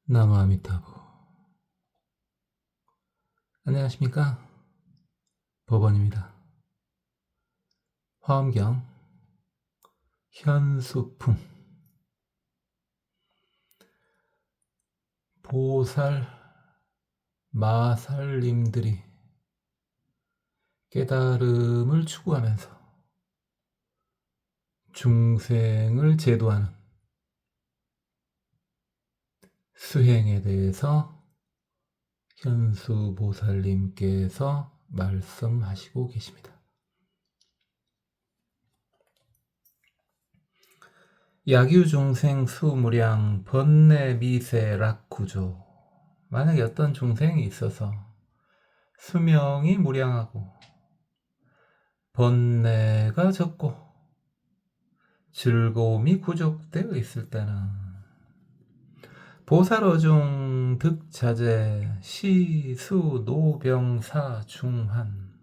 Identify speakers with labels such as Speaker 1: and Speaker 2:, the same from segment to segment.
Speaker 1: 나무아미타부. 안녕하십니까? 법원입니다. 화엄경 현수풍. 보살 마살님들이 깨달음을 추구하면서 중생을 제도하는 수행에 대해서 현수보살님께서 말씀하시고 계십니다. 야규중생 수무량 번뇌미세 락구조. 만약에 어떤 중생이 있어서 수명이 무량하고 번뇌가 적고 즐거움이 부족되어 있을 때는 보살어중 득자재 시수 노병사 중한,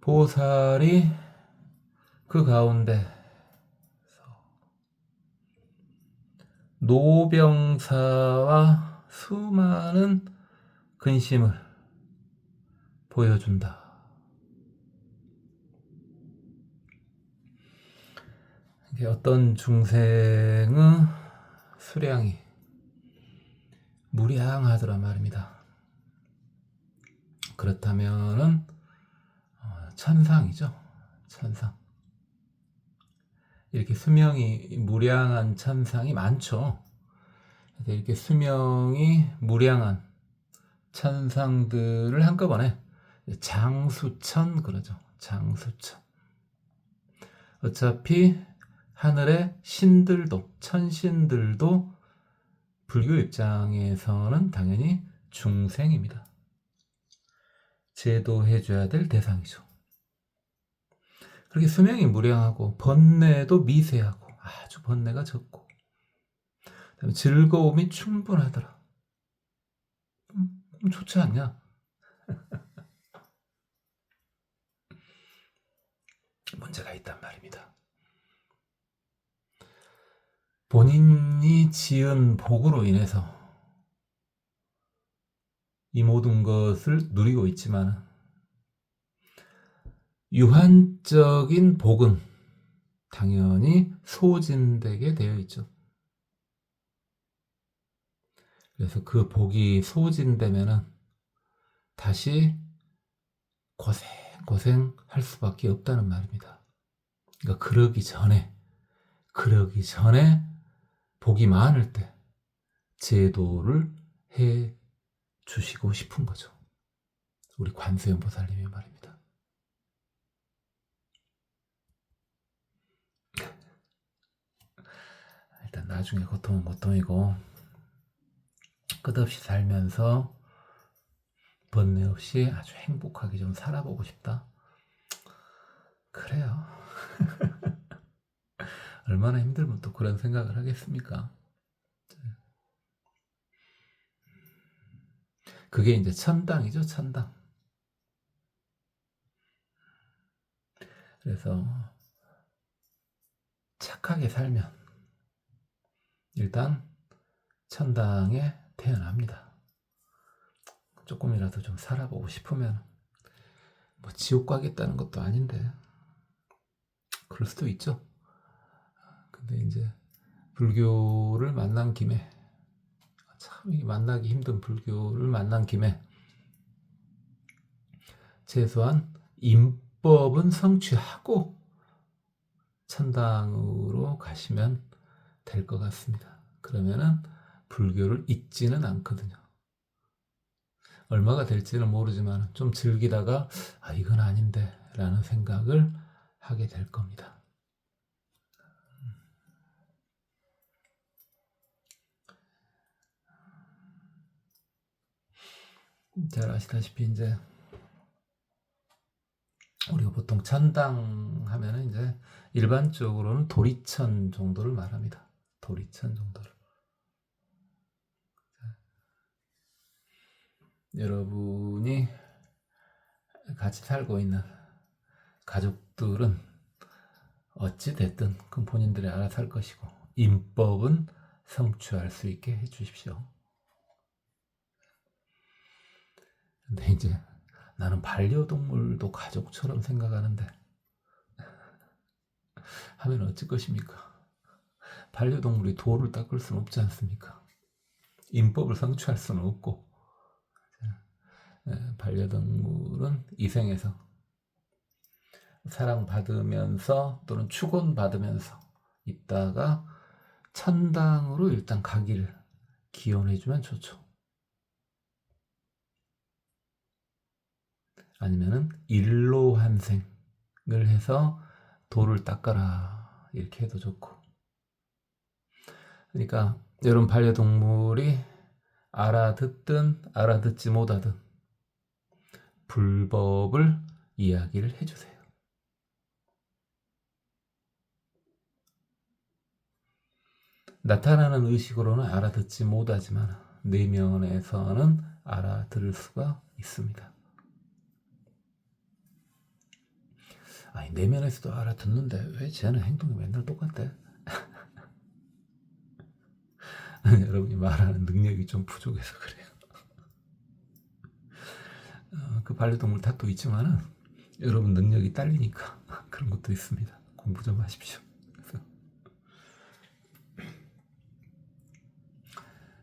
Speaker 1: 보살이 그 가운데 노병사와 수많은 근심을 보여준다. 어떤 중생의 수량이 무량하더라 말입니다. 그렇다면은 천상이죠. 천상. 이렇게 수명이 무량한 천상이 많죠. 이렇게 수명이 무량한 천상들을 한꺼번에 장수천 그러죠. 장수천. 어차피 하늘의 신들도, 천신들도 불교 입장에서는 당연히 중생입니다. 제도해줘야 될 대상이죠. 그렇게 수명이 무량하고 번뇌도 미세하고 아주 번뇌가 적고 즐거움이 충분하더라. 좋지 않냐? 문제가 있단 말입니다. 본인이 지은 복으로 인해서 이 모든 것을 누리고 있지만 유한적인 복은 당연히 소진되게 되어 있죠. 그래서 그 복이 소진되면은 다시 고생할 수밖에 없다는 말입니다. 그러니까 그러기 전에 복이 많을 때 제도를 해 주시고 싶은 거죠. 우리 관세음 보살님의 말입니다. 일단 나중에 고통은 고통이고 끝없이 살면서 번뇌 없이 아주 행복하게 좀 살아보고 싶다. 그래요. 얼마나 힘들면 또 그런 생각을 하겠습니까? 그게 이제 천당이죠, 천당. 그래서 착하게 살면 일단 천당에 태어납니다. 조금이라도 좀 살아보고 싶으면 뭐 지옥 가겠다는 것도 아닌데 그럴 수도 있죠. 근데 이제 불교를 만난 김에, 참 만나기 힘든 불교를 만난 김에 최소한 임법은 성취하고 천당으로 가시면 될 것 같습니다. 그러면은 불교를 잊지는 않거든요. 얼마가 될지는 모르지만 좀 즐기다가 이건 아닌데 라는 생각을 하게 될 겁니다. 잘 아시다시피 이제 우리가 보통 천당 하면은 이제 일반적으로는 도리천 정도를 말합니다. 도리천 정도를. 여러분이 같이 살고 있는 가족들은 어찌 됐든 그건 본인들이 알아서 할 것이고, 임법은 성취할 수 있게 해주십시오. 근데 이제 나는 반려동물도 가족처럼 생각하는데 하면 어쩔 것입니까? 반려동물이 도를 닦을 수는 없지 않습니까? 인법을 성취할 수는 없고, 반려동물은 이생에서 사랑받으면서 또는 축원받으면서 있다가 천당으로 일단 가기를 기원해주면 좋죠. 아니면은 일로환생을 해서 도를 닦아라 이렇게 해도 좋고. 그러니까 여러분 반려동물이 알아듣든 알아듣지 못하든 불법을 이야기를 해주세요. 나타나는 의식으로는 알아듣지 못하지만 내면에서는 알아들을 수가 있습니다. 아니, 내면에서도 알아듣는데 왜 쟤는 행동이 맨날 똑같대? 여러분이 말하는 능력이 좀 부족해서 그래요. 그 반려동물 탓도 있지만은 여러분 능력이 딸리니까 그런 것도 있습니다. 공부 좀 하십시오.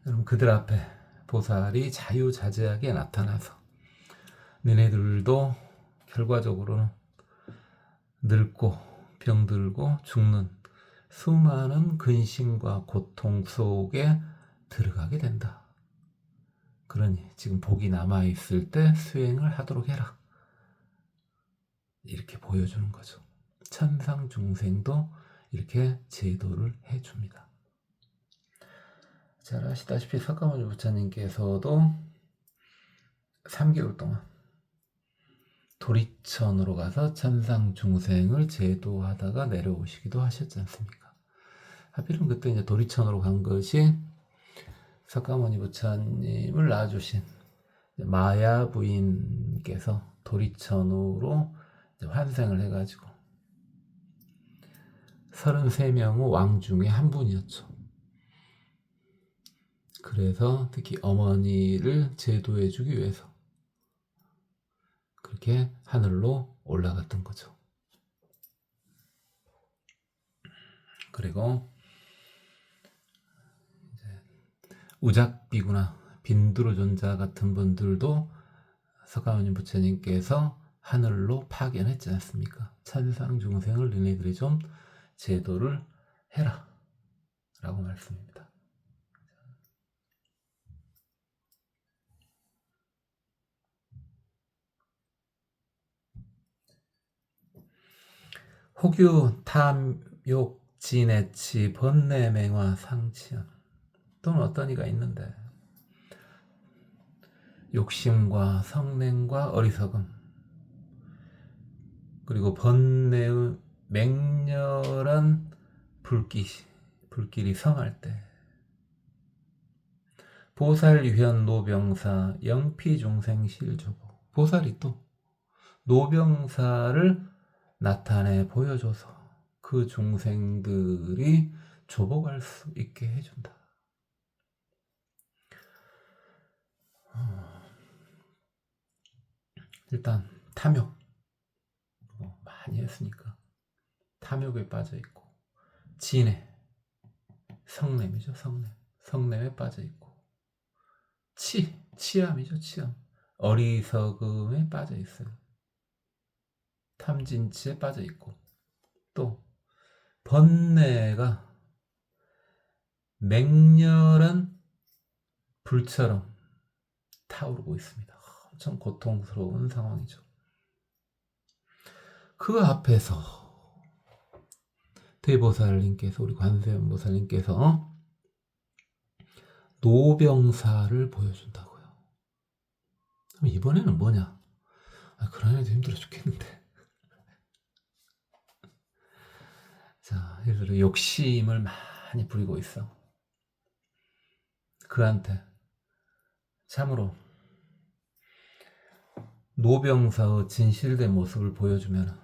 Speaker 1: 여러분 그들 앞에 보살이 자유자재하게 나타나서 너네들도 결과적으로는 늙고 병들고 죽는 수많은 근심과 고통 속에 들어가게 된다. 그러니 지금 복이 남아있을 때 수행을 하도록 해라. 이렇게 보여주는 거죠. 천상 중생도 이렇게 제도를 해줍니다. 잘 아시다시피 석가모니 부처님께서도 3개월 동안 도리천으로 가서 천상 중생을 제도하다가 내려오시기도 하셨지 않습니까? 하필은 그때 이제 도리천으로 간 것이 석가모니 부처님을 낳아주신 마야 부인께서 도리천으로 환생을 해가지고 33명의 왕 중에 한 분이었죠. 그래서 특히 어머니를 제도해주기 위해서 그렇게 하늘로 올라갔던 거죠. 그리고 이제 우작비구나 빈두르존자 같은 분들도 석가모니 부처님께서 하늘로 파견했지 않습니까? 천상 중생을 너네들이 좀 제도를 해라 라고 말씀입니다. 혹유 탐욕 진해치 번뇌맹화 상치연 또는 어떤 이가 있는데 욕심과 성냉과 어리석음 그리고 번뇌의 맹렬한 불길이 성할 때 보살유현 노병사 영피중생 실조보 보살이 또 노병사를 나타내 보여줘서 그 중생들이 조복할 수 있게 해준다. 일단 탐욕 많이 했으니까 탐욕에 빠져있고 진해 성냄이죠. 성냄에 빠져있고 치암이죠. 치암 어리석음에 빠져있어요. 탐진치에 빠져있고 또 번뇌가 맹렬한 불처럼 타오르고 있습니다. 엄청 고통스러운 상황이죠. 그 앞에서 대보살님께서 우리 관세음보살님께서 노병사를 보여준다고요. 그럼 이번에는 뭐냐? 그런 애도 힘들어 죽겠는데. 자, 예를 들어 욕심을 많이 부리고 있어. 그한테 참으로 노병사의 진실된 모습을 보여주면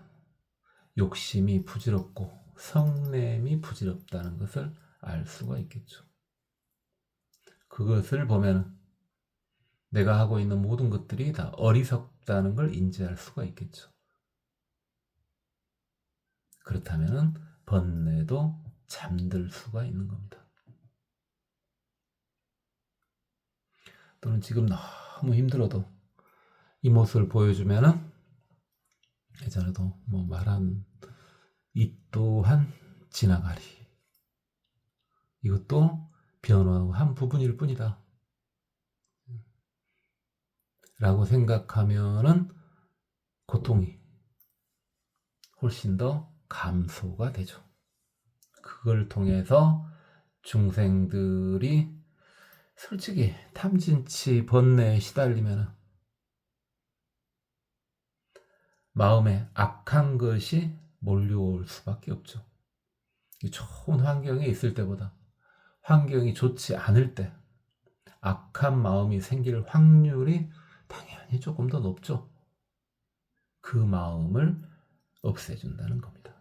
Speaker 1: 욕심이 부질없고 성냄이 부질없다는 것을 알 수가 있겠죠. 그것을 보면 내가 하고 있는 모든 것들이 다 어리석다는 걸 인지할 수가 있겠죠. 그렇다면 번뇌도 잠들 수가 있는 겁니다. 또는 지금 너무 힘들어도 이 모습을 보여주면은 예전에도 뭐 말한 이 또한 지나가리. 이것도 변화의 한 부분일 뿐이다. 라고 생각하면은 고통이 훨씬 더 감소가 되죠. 그걸 통해서 중생들이 솔직히 탐진치 번뇌에 시달리면 마음에 악한 것이 몰려올 수밖에 없죠. 좋은 환경에 있을 때보다 환경이 좋지 않을 때 악한 마음이 생길 확률이 당연히 조금 더 높죠. 그 마음을 없애준다는 겁니다.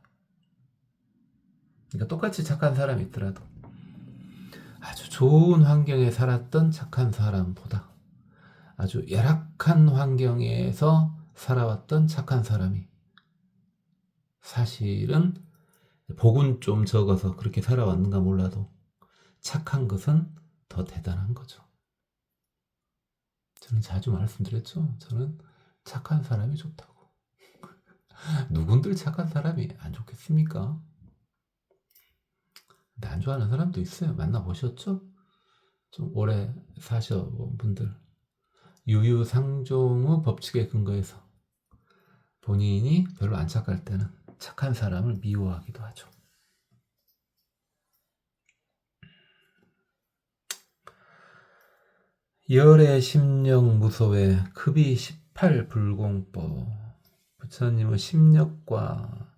Speaker 1: 그러니까 똑같이 착한 사람이 있더라도 아주 좋은 환경에 살았던 착한 사람보다 아주 열악한 환경에서 살아왔던 착한 사람이 사실은 복은 좀 적어서 그렇게 살아왔는가 몰라도 착한 것은 더 대단한 거죠. 저는 자주 말씀드렸죠. 저는 착한 사람이 좋다고. 누군들 착한 사람이 안 좋겠습니까? 근데 안 좋아하는 사람도 있어요. 만나보셨죠? 좀 오래 사셔본 분들. 유유상종의 법칙에 근거해서 본인이 별로 안 착할 때는 착한 사람을 미워하기도 하죠. 열의 심령 무소의 급이 18 불공법. 부처님은 심력과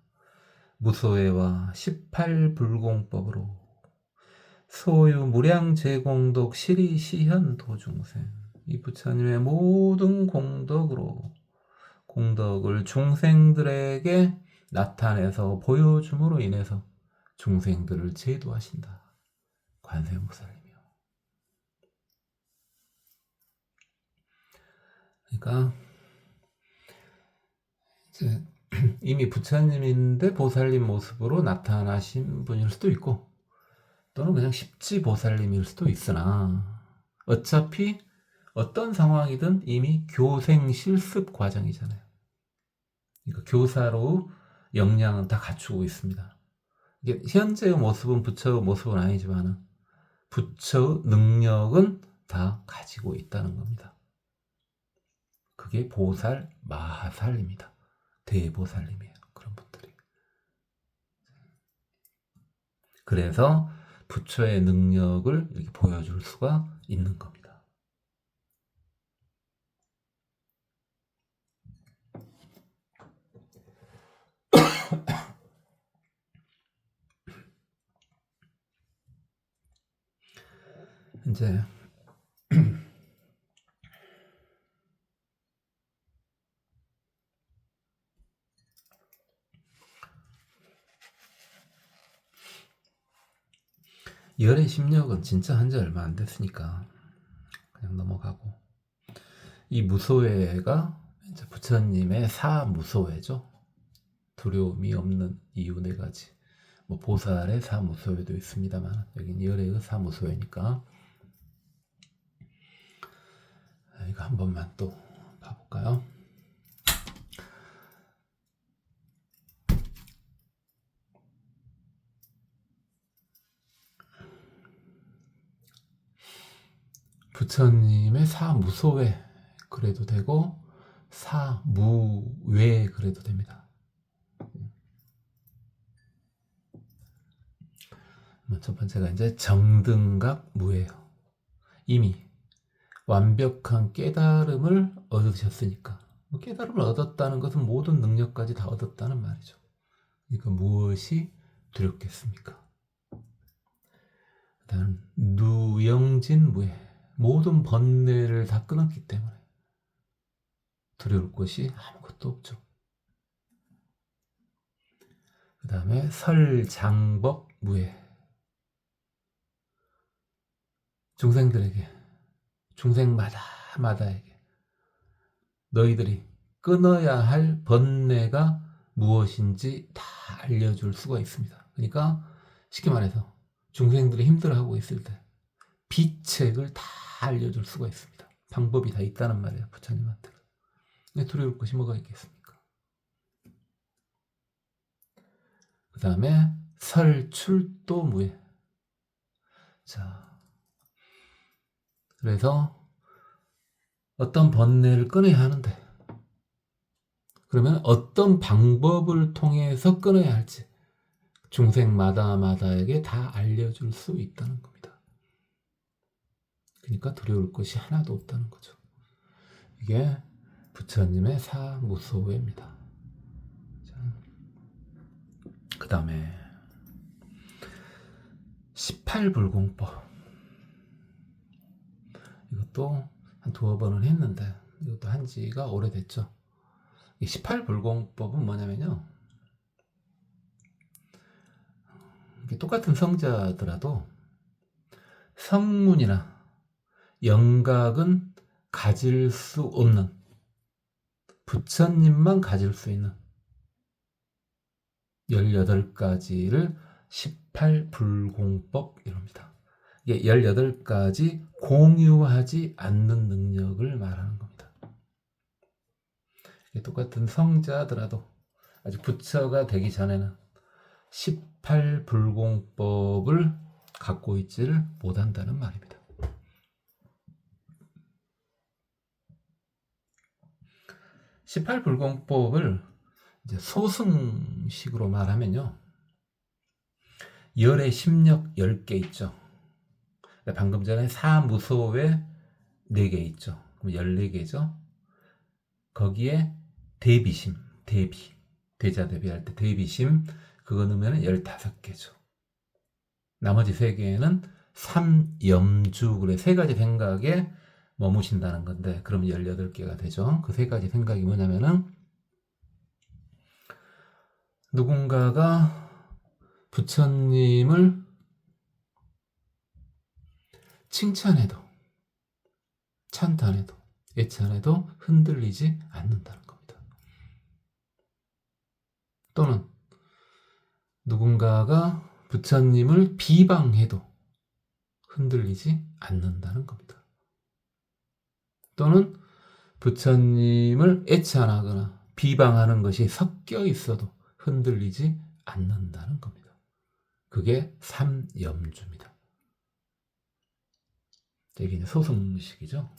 Speaker 1: 무소회와 18 불공법으로 소유 무량 제공덕 실이 시현 도중생. 이 부처님의 모든 공덕을 중생들에게 나타내서 보여줌으로 인해서 중생들을 제도하신다. 관세음보살님이요. 그러니까 이제 이미 부처님인데 보살님 모습으로 나타나신 분일 수도 있고 또는 그냥 십지보살님일 수도 있으나 어차피 어떤 상황이든 이미 교생 실습 과정이잖아요. 그러니까 교사로 역량은 다 갖추고 있습니다. 이게 현재의 모습은 부처의 모습은 아니지만 부처의 능력은 다 가지고 있다는 겁니다. 그게 보살, 마하살입니다. 대보살님이에요. 그런 분들이. 그래서 부처의 능력을 이렇게 보여줄 수가 있는 겁니다. 이제 열의 심력은 진짜 한지 얼마 안 됐으니까 그냥 넘어가고 이 무소회가 이제 부처님의 사무소회죠. 두려움이 없는 이유 4가지. 뭐 보살의 사무소회도 있습니다만 여긴 열의 사무소회니까 이거 한 번만 또 봐볼까요? 부처님의 사무소회 그래도 되고 사무외 그래도 됩니다. 첫 번째가 이제 정등각 무예요. 이미 완벽한 깨달음을 얻으셨으니까 깨달음을 얻었다는 것은 모든 능력까지 다 얻었다는 말이죠. 그러니까 무엇이 두렵겠습니까? 다음 누영진 무예 모든 번뇌를 다 끊었기 때문에 두려울 것이 아무것도 없죠. 그 다음에 설장법 무예 중생들에게, 중생마다에게 너희들이 끊어야 할 번뇌가 무엇인지 다 알려줄 수가 있습니다. 그러니까 쉽게 말해서 중생들이 힘들어하고 있을 때 비책을 다 알려줄 수가 있습니다. 방법이 다 있다는 말이에요. 부처님한테는. 두려울 것이 뭐가 있겠습니까? 그 다음에 설출도무예. 자, 그래서 어떤 번뇌를 끊어야 하는데, 그러면 어떤 방법을 통해서 끊어야 할지 중생마다에게 다 알려줄 수 있다는 겁니다. 그러니까 두려울 것이 하나도 없다는 거죠. 이게 부처님의 사무소회입니다. 그 다음에 18불공법. 이것도 한 두어 번은 했는데 이것도 한 지가 오래됐죠. 이 18불공법은 뭐냐면요, 똑같은 성자더라도 성문이나 영각은 가질 수 없는, 부처님만 가질 수 있는 18가지를 18불공법 이럽니다. 이게 18가지 공유하지 않는 능력을 말하는 겁니다. 똑같은 성자더라도 아직 부처가 되기 전에는 18불공법을 갖고 있지를 못한다는 말입니다. 18불공법을 이제 소승식으로 말하면요, 열의 심력 10개 있죠. 방금 전에 사무소에 4개 있죠. 그럼 14개죠. 거기에 대비심, 대자 대비할 때 대비심, 그거 넣으면 15개죠. 나머지 3개는 삼염주, 그래 3가지 생각에 머무신다는 건데, 그러면 18개가 되죠. 그 3가지 생각이 뭐냐면은, 누군가가 부처님을 칭찬해도, 찬탄해도, 애찬해도 흔들리지 않는다는 겁니다. 또는 누군가가 부처님을 비방해도 흔들리지 않는다는 겁니다. 또는 부처님을 애찬하거나 비방하는 것이 섞여 있어도 흔들리지 않는다는 겁니다. 그게 삼염주입니다. 이게 이제 소승식이죠.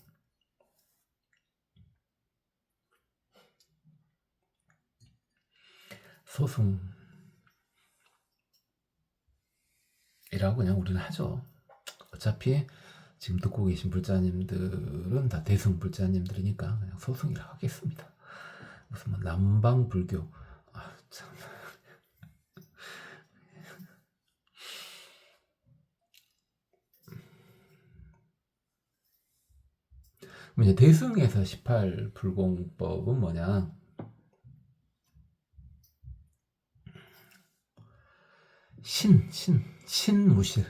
Speaker 1: 소승이라고 그냥 우리는 하죠. 어차피 지금 듣고 계신 불자님들은 다 대승불자님들이니까 그냥 소승이라고 하겠습니다. 무슨 뭐 남방불교, 참. 이제 대승에서 18불공법은 뭐냐? 신무실.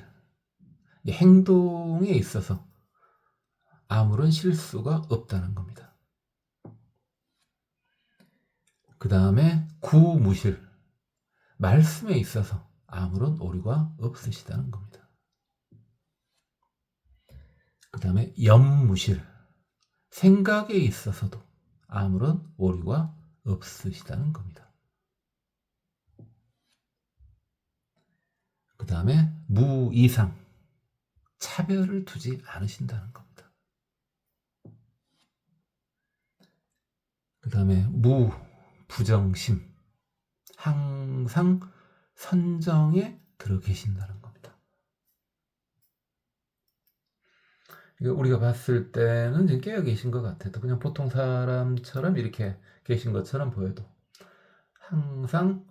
Speaker 1: 행동에 있어서 아무런 실수가 없다는 겁니다. 그 다음에 구무실. 말씀에 있어서 아무런 오류가 없으시다는 겁니다. 그 다음에 염무실. 생각에 있어서도 아무런 오류가 없으시다는 겁니다. 그 다음에 무이상. 차별을 두지 않으신다는 겁니다. 그 다음에 무부정심. 항상 선정에 들어 계신다는 겁니다. 우리가 봤을 때는 지금 깨어 계신 것 같아도 그냥 보통 사람처럼 이렇게 계신 것처럼 보여도 항상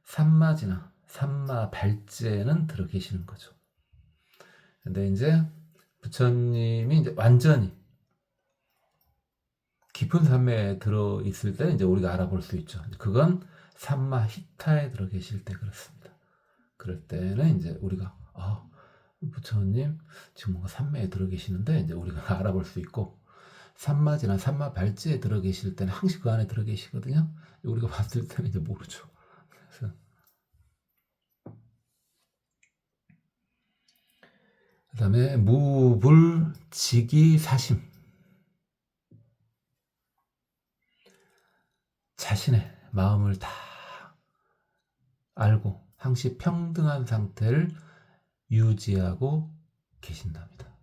Speaker 1: 삼마지나 삼마발제는 들어 계시는 거죠. 근데 이제 부처님이 이제 완전히 깊은 삼매에 들어 있을 때 이제 우리가 알아볼 수 있죠. 그건 삼마히타에 들어 계실 때 그렇습니다. 그럴 때는 이제 우리가 부처님 지금 뭔가 산매에 들어 계시는데 이제 우리가 알아볼 수 있고, 산마지나 산마 발지에 들어 계실 때는 항시 그 안에 들어 계시거든요. 우리가 봤을 때는 이제 모르죠. 그래서 그다음에 무불지기사심, 자신의 마음을 다 알고 항시 평등한 상태를 유지하고 계신답니다.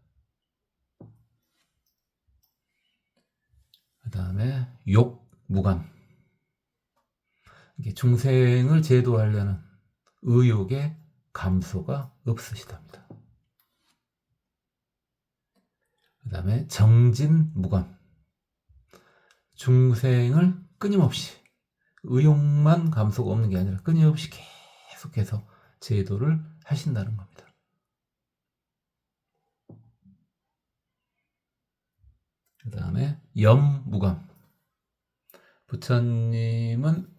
Speaker 1: 그 다음에 욕무감, 이게 중생을 제도하려는 의욕의 감소가 없으시답니다. 그 다음에 정진무감, 중생을 끊임없이, 의욕만 감소가 없는 게 아니라 끊임없이 계속해서 제도를 하신다는 겁니다. 그 다음에 염무감, 부처님은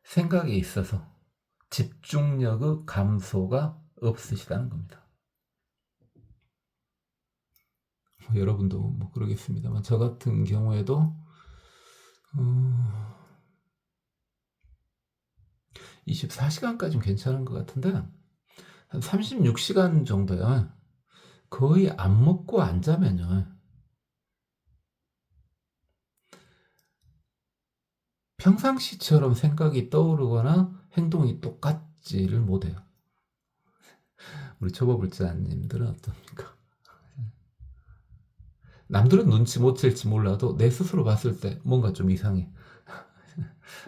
Speaker 1: 생각에 있어서 집중력의 감소가 없으시다는 겁니다. 여러분도 뭐 그러겠습니다만, 저 같은 경우에도 24시간까지는 괜찮은 것 같은데 한 36시간 정도요, 거의 안 먹고 안 자면요, 평상시처럼 생각이 떠오르거나 행동이 똑같지를 못해요. 우리 초보불자님들은 어떻습니까? 남들은 눈치 못 챌지 몰라도 내 스스로 봤을 때 뭔가 좀 이상해.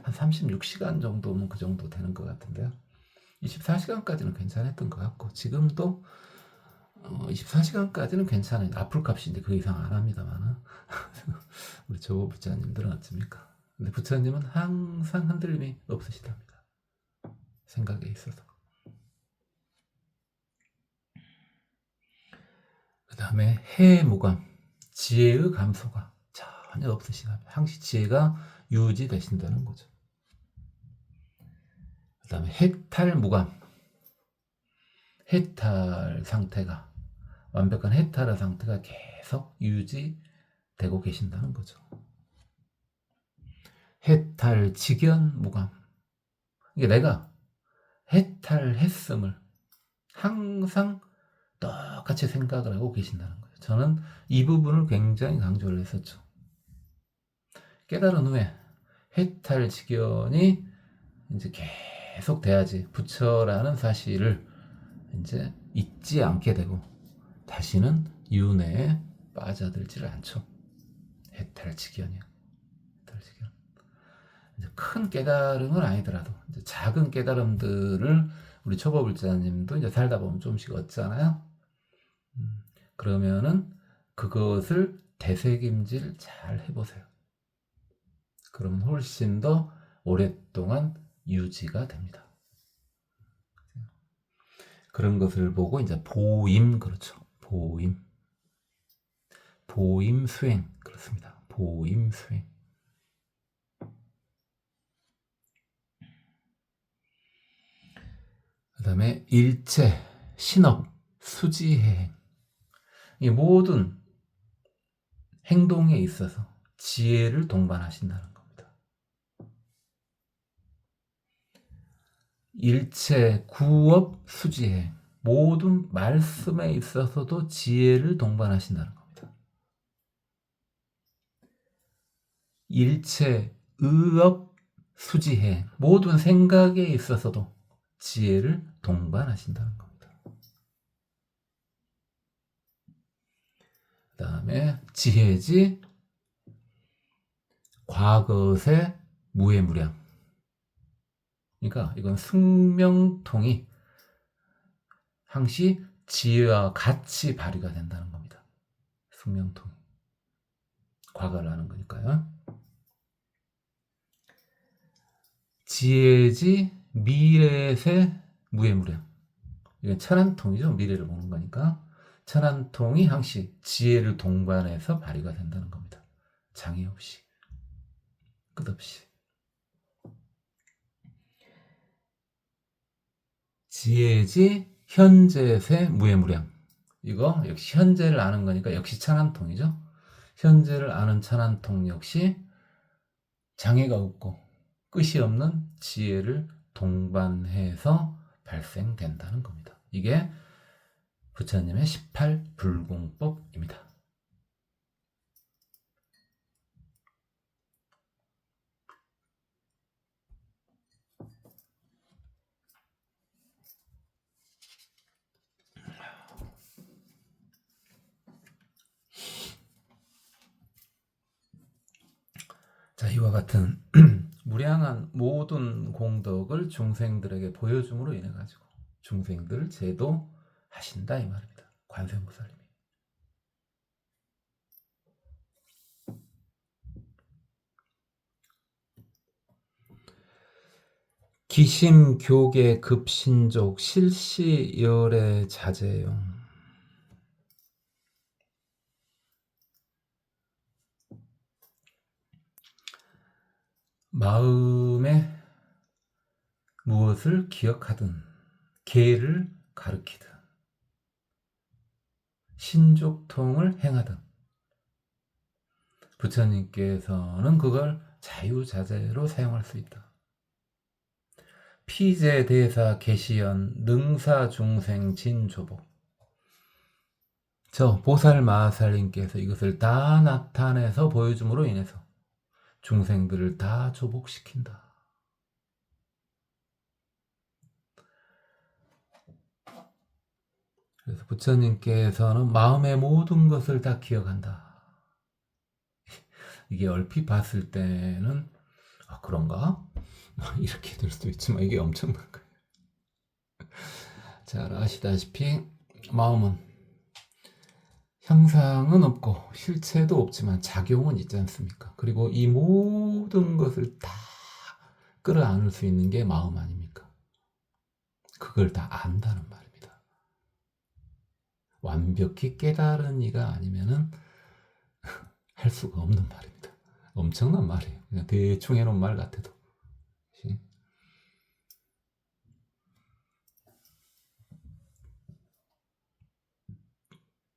Speaker 1: 한 36시간 정도면 그 정도 되는 것 같은데요. 24시간까지는 괜찮았던 것 같고, 지금도 24시간까지는 괜찮아요. 아플 값인데 그 이상 안 합니다만. 우리 조 부처님들은 어떻습니까? 근데 부처님은 항상 흔들림이 없으시답니다. 생각에 있어서. 그 다음에 해무감, 지혜의 감소가 전혀 없으시답니다. 항시 지혜가 유지되신다는 거죠. 그 다음에 해탈무감, 해탈 상태가, 완벽한 해탈의 상태가 계속 유지되고 계신다는 거죠. 해탈직연무감, 이게 내가 해탈했음을 항상 똑같이 생각을 하고 계신다는 거예요. 저는 이 부분을 굉장히 강조를 했었죠. 깨달은 후에 해탈직연이 이제 계속 돼야지 부처라는 사실을 이제 잊지 않게 되고 다시는 윤회에 빠져들지를 않죠. 해탈직연이요. 해탈직연. 이제 큰 깨달음은 아니더라도 이제 작은 깨달음들을 우리 초보불자님도 이제 살다 보면 조금씩 얻잖아요. 그러면은 그것을 되새김질 잘 해보세요. 그러면 훨씬 더 오랫동안 유지가 됩니다. 그런 것을 보고 이제 보임, 그렇죠. 보임. 보임 수행, 그렇습니다. 보임 수행. 그 다음에 일체, 신업, 수지해행. 이 모든 행동에 있어서 지혜를 동반하신다는 겁니다. 일체, 구업, 수지해행. 모든 말씀에 있어서도 지혜를 동반하신다는 겁니다. 일체, 의업, 수지해행. 모든 생각에 있어서도 지혜를 동반하신다는 겁니다. 그 다음에 지혜지, 과거세, 무해무량. 그러니까 이건 승명통이 항시 지혜와 같이 발휘가 된다는 겁니다. 승명통이. 과거를 아는 거니까요. 지혜지, 미래세, 무해무량. 이건 천안통이죠. 미래를 보는 거니까. 천안통이 항시 지혜를 동반해서 발휘가 된다는 겁니다. 장애 없이, 끝없이. 지혜지, 현재세, 무해무량. 이거 역시 현재를 아는 거니까 역시 천안통이죠. 현재를 아는 천안통 역시 장애가 없고 끝이 없는 지혜를 동반해서 발생된다는 겁니다. 이게 부처님의 18불공법입니다. 자, 이와 같은 무량한 모든 공덕을 중생들에게 보여줌으로 인해 가지고 중생들을 제도하신다 이 말입니다. 관세음보살님이. 기심 교계 급신족 실시열의 자제용. 마음에 무엇을 기억하든 계를 가르키든 신족통을 행하든 부처님께서는 그걸 자유자재로 사용할 수 있다. 피제 대사 계시연 능사 중생 진조복. 저 보살 마하살님께서 이것을 다 나타내서 보여줌으로 인해서 중생들을 다 조복시킨다. 그래서 부처님께서는 마음의 모든 것을 다 기억한다. 이게 얼핏 봤을 때는 그런가? 이렇게 될 수도 있지만 이게 엄청난 거예요. 잘 아시다시피 마음은 형상은 없고 실체도 없지만 작용은 있지 않습니까? 그리고 이 모든 것을 다 끌어안을 수 있는 게 마음 아닙니까? 그걸 다 안다는 말입니다. 완벽히 깨달은 이가 아니면은 할 수가 없는 말입니다. 엄청난 말이에요. 그냥 대충 해놓은 말 같아도.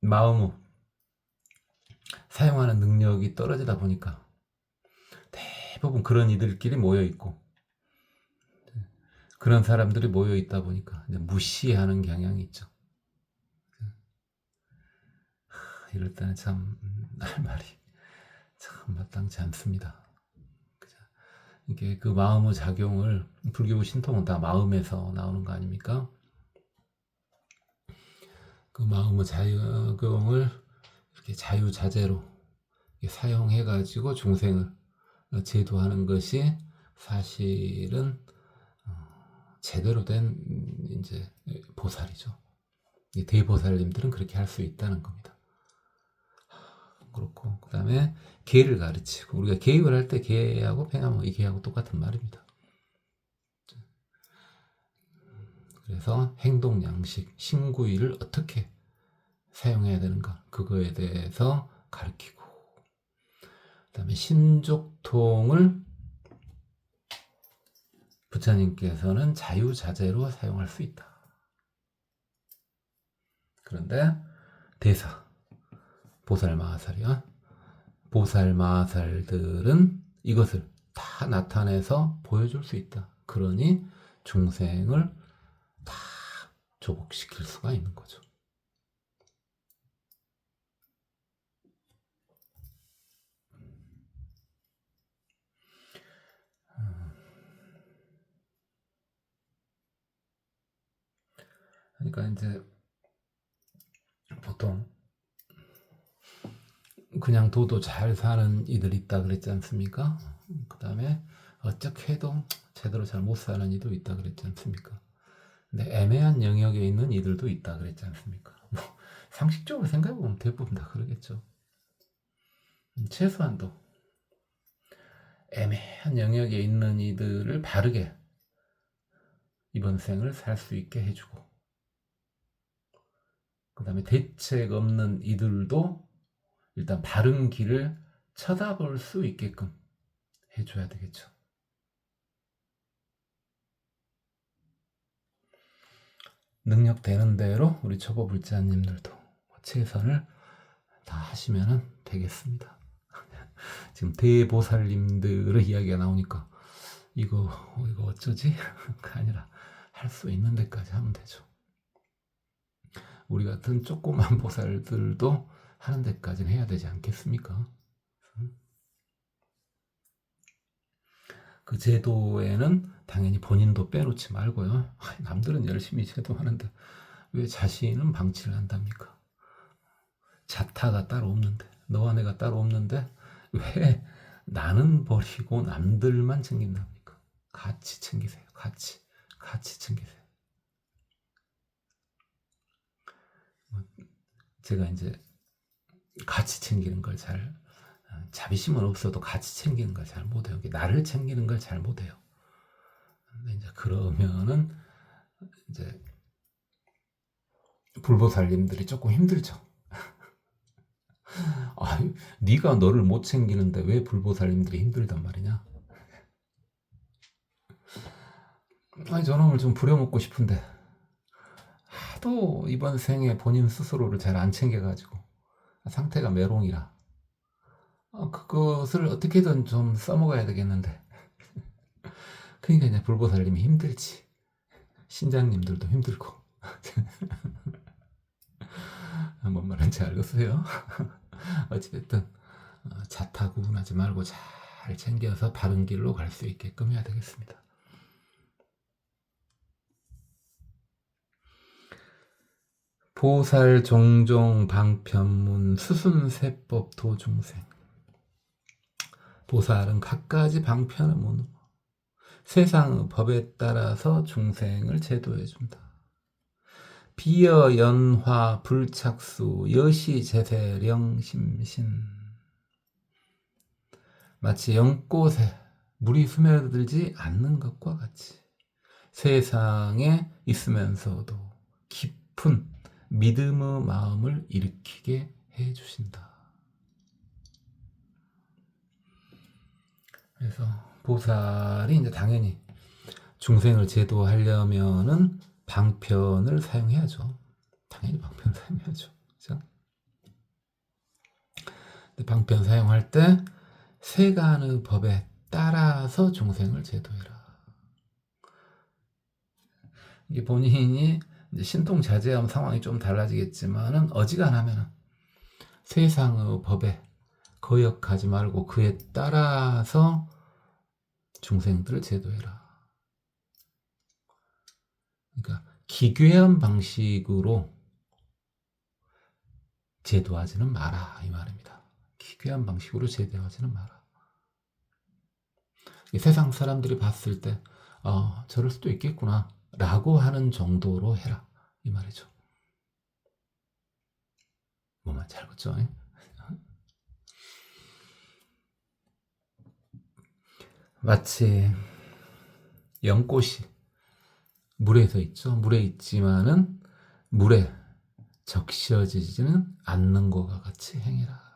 Speaker 1: 마음을 사용하는 능력이 떨어지다 보니까 대부분 그런 이들끼리 모여 있고 그런 사람들이 모여 있다 보니까 무시하는 경향이 있죠. 이럴 때는 참 할 말이 참 마땅치 않습니다. 이게 그 마음의 작용을 불교 신통은 다 마음에서 나오는 거 아닙니까? 그 마음의 작용을 이렇게 자유자재로 사용해가지고 중생을 제도하는 것이 사실은 제대로 된 이제 보살이죠. 대보살님들은 그렇게 할 수 있다는 겁니다. 그렇고 그 다음에 계를 가르치고 우리가 계획을 할 때 계하고 팽하면 이 계하고 똑같은 말입니다. 그래서 행동 양식, 신구의를 어떻게 사용해야 되는가 그거에 대해서 가르치고 그 다음에 신족통을 부처님께서는 자유자재로 사용할 수 있다. 그런데 대사 보살마하살이야. 보살마하살들은 이것을 다 나타내서 보여줄 수 있다. 그러니 중생을 다 조복시킬 수가 있는 거죠. 그러니까 이제 보통 그냥 도도 잘 사는 이들 있다 그랬지 않습니까? 그 다음에 어떻게 해도 제대로 잘 못 사는 이도 있다 그랬지 않습니까? 근데 애매한 영역에 있는 이들도 있다 그랬지 않습니까? 뭐 상식적으로 생각해보면 대부분 다 그러겠죠. 최소한도 애매한 영역에 있는 이들을 바르게 이번 생을 살 수 있게 해주고 그 다음에 대책 없는 이들도 일단 바른 길을 쳐다볼 수 있게끔 해줘야 되겠죠. 능력 되는 대로 우리 초보불자님들도 최선을 다 하시면 되겠습니다. 지금 대보살님들의 이야기가 나오니까 이거 어쩌지? 가 아니라 할 수 있는 데까지 하면 되죠. 우리 같은 조그만 보살들도 하는 데까지는 해야 되지 않겠습니까? 그 제도에는 당연히 본인도 빼놓지 말고요. 남들은 열심히 제도하는데 왜 자신은 방치를 한답니까? 자타가 따로 없는데, 너와 내가 따로 없는데 왜 나는 버리고 남들만 챙긴답니까? 같이 챙기세요. 같이 챙기세요. 제가 이제 같이 챙기는 걸 자비심은 없어도 같이 챙기는 걸 잘 못해요. 나를 챙기는 걸 잘 못해요. 근데 이제 그러면은 이제 불보살님들이 조금 힘들죠. 네가 너를 못 챙기는데 왜 불보살님들이 힘들단 말이냐? 저놈을 좀 부려먹고 싶은데 하도 이번 생에 본인 스스로를 잘 안 챙겨가지고 상태가 메롱이라 그것을 어떻게든 좀 써먹어야 되겠는데 그러니까 이제 불보살님이 힘들지. 신장님들도 힘들고 뭔 말인지 알겠어요? 어찌됐든 자타 구분하지 말고 잘 챙겨서 바른 길로 갈 수 있게끔 해야 되겠습니다. 보살 종종 방편문 수순세법 도중생. 보살은 갖가지 방편을 문으로 세상의 법에 따라서 중생을 제도해준다. 비여 연화 불착수 여시 재세령 심신. 마치 연꽃에 물이 스며들지 않는 것과 같이 세상에 있으면서도 깊은 믿음의 마음을 일으키게 해주신다. 그래서 보살이 이제 당연히 중생을 제도하려면은 방편을 사용해야죠. 당연히 방편 사용해야죠. 그렇죠? 근데 방편 사용할 때 세간의 법에 따라서 중생을 제도해라. 이게 본인이 이제 신통자제하면 상황이 좀 달라지겠지만은 어지간하면은 세상의 법에 거역하지 말고 그에 따라서 중생들을 제도해라. 그러니까 기괴한 방식으로 제도하지는 마라 이 말입니다. 기괴한 방식으로 제도하지는 마라. 세상 사람들이 봤을 때 저럴 수도 있겠구나 라고 하는 정도로 해라 이 말이죠. 뭐만 잘 걷죠? 마치 연꽃이 물에 서 있죠. 물에 있지만은 물에 적셔지지는 않는 것과 같이 행해라.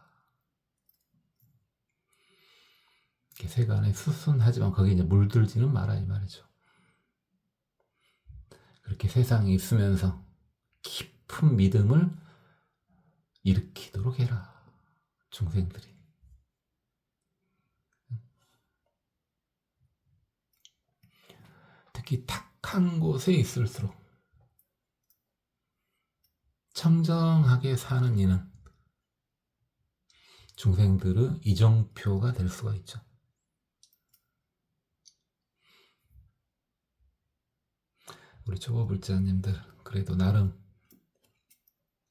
Speaker 1: 세간에 수순하지만 거기에 이제 물들지는 마라 이 말이죠. 그렇게 세상에 있으면서 깊은 믿음을 일으키도록 해라. 중생들이. 특히 탁한 곳에 있을수록 청정하게 사는 이는 중생들의 이정표가 될 수가 있죠. 우리 초보불자님들 그래도 나름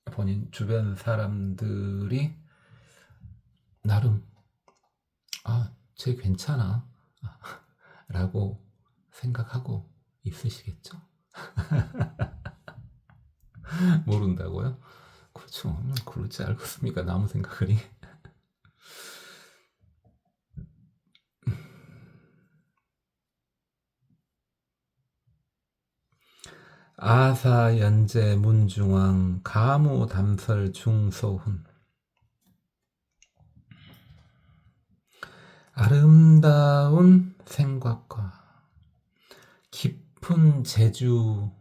Speaker 1: 본인 주변 사람들이 나름 쟤 괜찮아 라고 생각하고 있으시겠죠? 모른다고요? 그렇죠. 그렇지 않겠습니까? 나무 생각하니. 아사 연재 문중왕 가무 담설 중소훈. 아름다운 생각과 깊은 재주는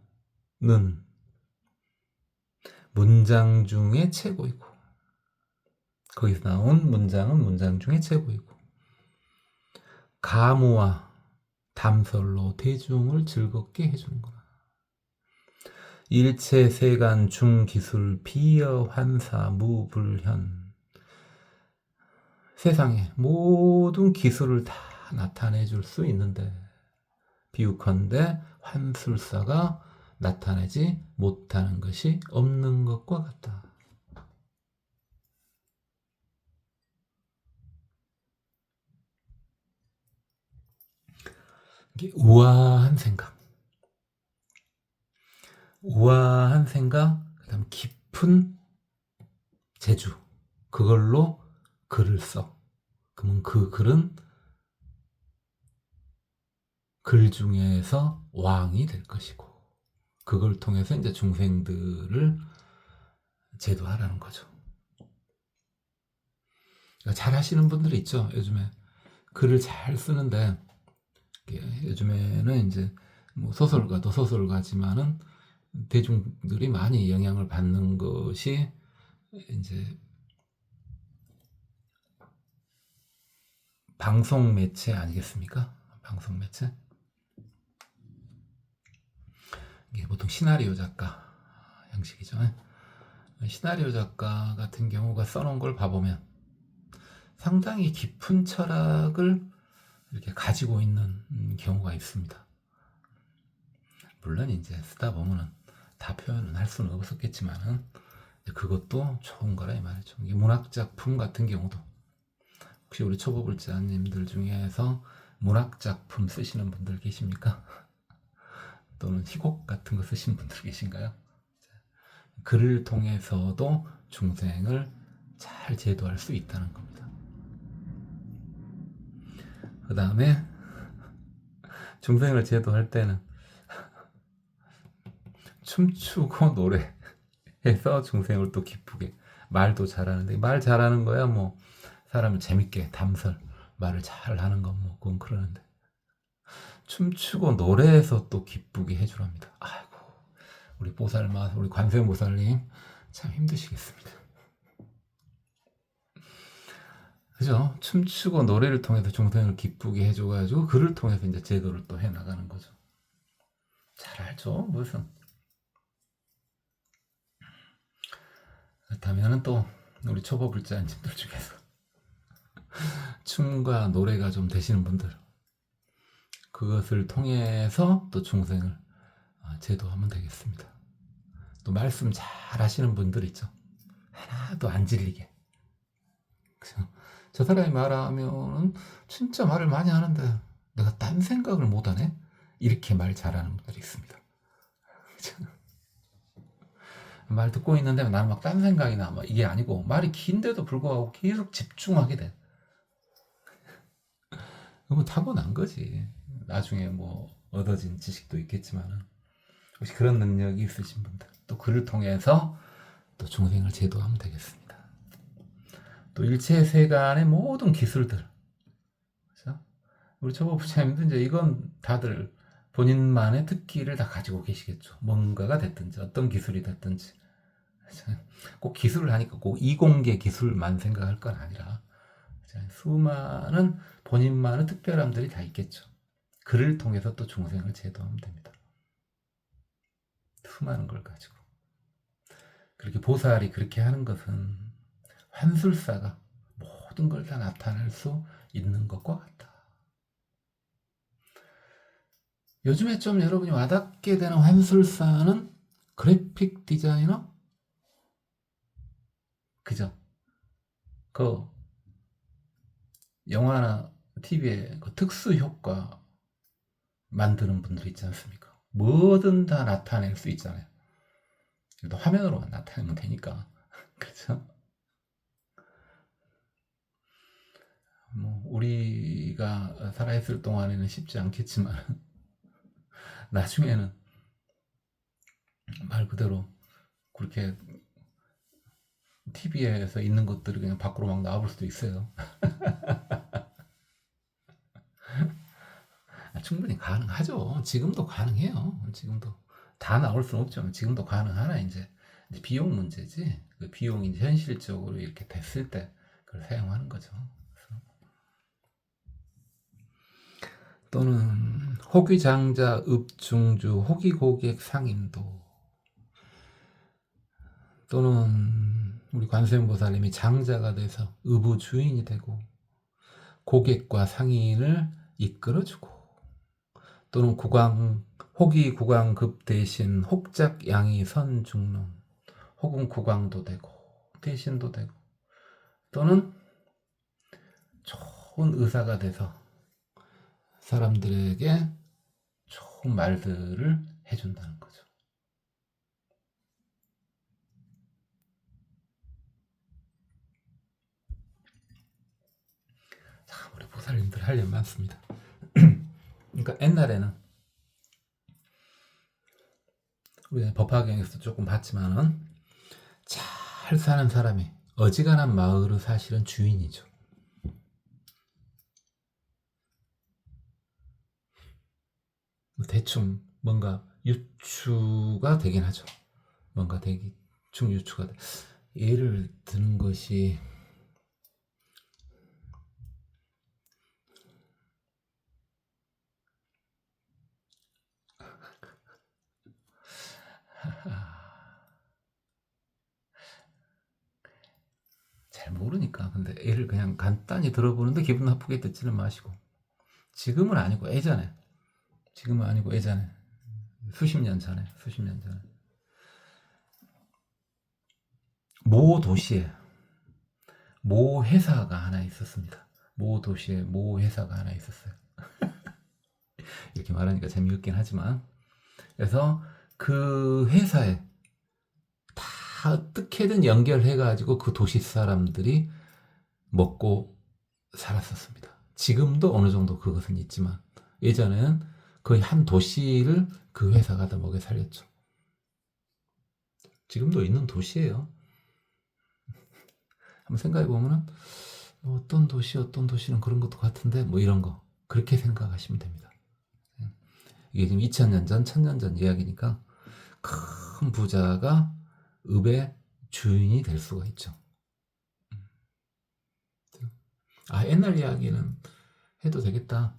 Speaker 1: 문장 중에 최고이고, 거기서 나온 문장은 문장 중에 최고이고, 가무와 담설로 대중을 즐겁게 해주는구나. 일체 세간 중기술 비여 환사 무불현. 세상에 모든 기술을 다 나타내 줄 수 있는데, 비유컨대 환술사가 나타내지 못하는 것이 없는 것과 같다. 이게 우아한 생각, 그다음 깊은 재주, 그걸로 글을 써. 그러면 그 글은 글 중에서 왕이 될 것이고, 그걸 통해서 이제 중생들을 제도하라는 거죠. 그러니까 잘 하시는 분들이 있죠. 요즘에 글을 잘 쓰는데, 요즘에는 이제 뭐 소설가도 소설가지만은 대중들이 많이 영향을 받는 것이 이제 방송 매체 아니겠습니까? 방송 매체. 이게 보통 시나리오 작가 형식이죠. 시나리오 작가 같은 경우가 써놓은 걸 봐보면 상당히 깊은 철학을 이렇게 가지고 있는 경우가 있습니다. 물론 이제 쓰다 보면은 다 표현은 할 수는 없었겠지만은 그것도 좋은 거라 이 말이죠. 이게 문학 작품 같은 경우도 혹시 우리 초보불자님들 중에서 문학 작품 쓰시는 분들 계십니까? 또는 희곡 같은 거 쓰신 분들 계신가요? 글을 통해서도 중생을 잘 제도할 수 있다는 겁니다. 그 다음에 중생을 제도할 때는 춤추고 노래해서 중생을 또 기쁘게, 말도 잘하는데 말 잘하는 거야 뭐 사람을 재밌게 담설 말을 잘하는 건 뭐 그건 그러는데 춤추고 노래해서 또 기쁘게 해주랍니다. 아이고 우리 보살마 우리 관세음보살님 참 힘드시겠습니다. 그죠? 춤추고 노래를 통해서 중생을 기쁘게 해줘가지고 그를 통해서 이제 제도를 또 해나가는 거죠. 잘 알죠? 무슨. 그렇다면 또 우리 초보불자님들 중에서 춤과 노래가 좀 되시는 분들, 그것을 통해서 또 중생을 제도하면 되겠습니다. 또 말씀 잘 하시는 분들 있죠. 하나도 안 질리게. 그죠? 저 사람이 말하면은 진짜 말을 많이 하는데 내가 딴 생각을 못하네? 이렇게 말 잘하는 분들이 있습니다. 말 듣고 있는데 나는 막 딴 생각이 나. 막 이게 아니고 말이 긴데도 불구하고 계속 집중하게 돼. 그건 타고난 거지. 나중에 뭐 얻어진 지식도 있겠지만은 혹시 그런 능력이 있으신 분들 또 그를 통해서 또 중생을 제도하면 되겠습니다. 또 일체 세간의 모든 기술들, 그렇죠? 우리 초보 부처님도 이제 이건 다들 본인만의 특기를 다 가지고 계시겠죠. 뭔가가 됐든지 어떤 기술이 됐든지. 꼭 기술을 하니까 꼭 이공계 기술만 생각할 건 아니라 수많은 본인만의 특별함들이 다 있겠죠. 그를 통해서 또 중생을 제도하면 됩니다. 수많은 걸 가지고. 그렇게 보살이 그렇게 하는 것은 환술사가 모든 걸 다 나타낼 수 있는 것과 같다. 요즘에 좀 여러분이 와닿게 되는 환술사는 그래픽 디자이너? 그죠? 그 영화나 TV에 그 특수 효과 만드는 분들 있지 않습니까? 뭐든 다 나타낼 수 있잖아요. 또 화면으로만 나타내면 되니까. 그렇죠? 뭐 우리가 살아있을 동안에는 쉽지 않겠지만 나중에는 말 그대로 그렇게 TV에서 있는 것들이 그냥 밖으로 막 나와볼 수도 있어요. 충분히 가능하죠. 지금도 가능해요. 지금도 다 나올 수는 없지만 지금도 가능하나 이제 비용 문제지. 그 비용이 현실적으로 이렇게 됐을 때 그걸 사용하는 거죠. 또는 호귀장자 읍중주 호귀고객 상인도, 또는 우리 관세음보살님이 장자가 돼서 의부 주인이 되고 고객과 상인을 이끌어주고, 또는 호기 구광급 대신 혹작 양이 선중론, 혹은 구광도 되고 대신도 되고, 또는 좋은 의사가 돼서 사람들에게 좋은 말들을 해준다는 거죠. 참 우리 보살님들 할 일 많습니다. 그러니까 옛날에는 우리 법화경에서도 조금 봤지만은 잘 사는 사람이 어지간한 마을의 사실은 주인이죠. 대충 뭔가 유추가 되긴 하죠. 뭔가 대충 유추가 돼. 예를 드는 것이 잘 모르니까. 근데 예를 그냥 간단히 들어보는데 기분 나쁘게 듣지는 마시고. 지금은 아니고 예전에. 지금은 아니고 예전에. 수십 년 전에. 모 도시에 모 회사가 하나 있었습니다. 모 도시에 모 회사가 하나 있었어요. 이렇게 말하니까 재미없긴 하지만, 그래서 그 회사에 다 어떻게든 연결해가지고 그 도시 사람들이 먹고 살았었습니다. 지금도 어느 정도 그것은 있지만 예전에는 거의 한 도시를 그 회사가 다 먹여 살렸죠. 지금도 있는 도시예요. 한번 생각해 보면은 어떤 도시는 그런 것도 같은데 뭐 이런 거 그렇게 생각하시면 됩니다. 이게 지금 2000년 전, 1000년 전 이야기니까 큰 부자가 읍의 주인이 될 수가 있죠. 옛날 이야기는 해도 되겠다.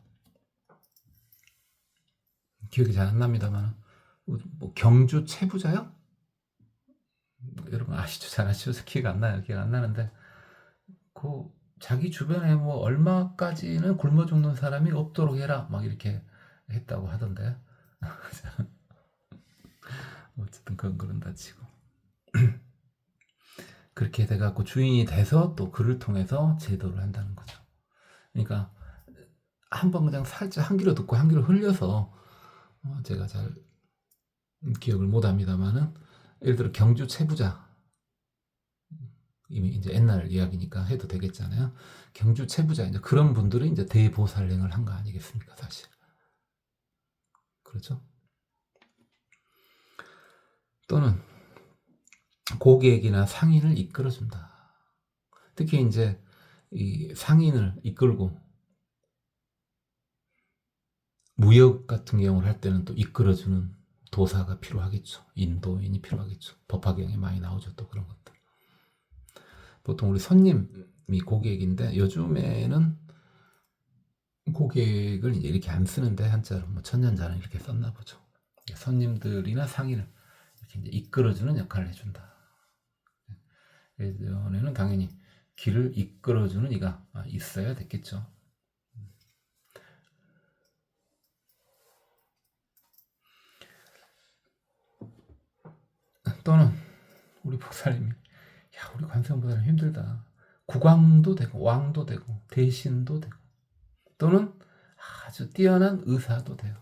Speaker 1: 기억이 잘 안 납니다만, 뭐 경주 최부자요? 여러분 아시죠? 잘 아시죠? 기억 안 나는데, 그 자기 주변에 뭐 얼마까지는 굶어 죽는 사람이 없도록 해라, 막 이렇게 했다고 하던데. 어쨌든 그건 그런다 치고. 그렇게 돼갖고 주인이 돼서 또 그를 통해서 제도를 한다는 거죠. 그러니까 한번 그냥 살짝 한 귀로 듣고 한 귀로 흘려서, 제가 잘 기억을 못 합니다만은, 예를 들어 경주 최부자, 이미 이제 옛날 이야기니까 해도 되겠잖아요. 경주 최부자, 이제 그런 분들이 이제 대보살행을 한 거 아니겠습니까, 사실. 그렇죠? 또는 고객이나 상인을 이끌어준다. 특히 이제 이 상인을 이끌고 무역 같은 경우를 할 때는 또 이끌어주는 도사가 필요하겠죠. 인도인이 필요하겠죠. 법화경에 많이 나오죠. 또 그런 것들. 보통 우리 손님이 고객인데 요즘에는 고객을 이제 이렇게 안 쓰는데 한자로 뭐 1000년 전에 이렇게 썼나 보죠. 손님들이나 상인을 이렇게 이제 이끌어주는 역할을 해준다. 예전에는 당연히 길을 이끌어주는 이가 있어야 됐겠죠. 또는 우리 보살님이, 우리 관세음보살님 힘들다. 국왕도 되고 왕도 되고 대신도 되고, 또는 아주 뛰어난 의사도 돼요.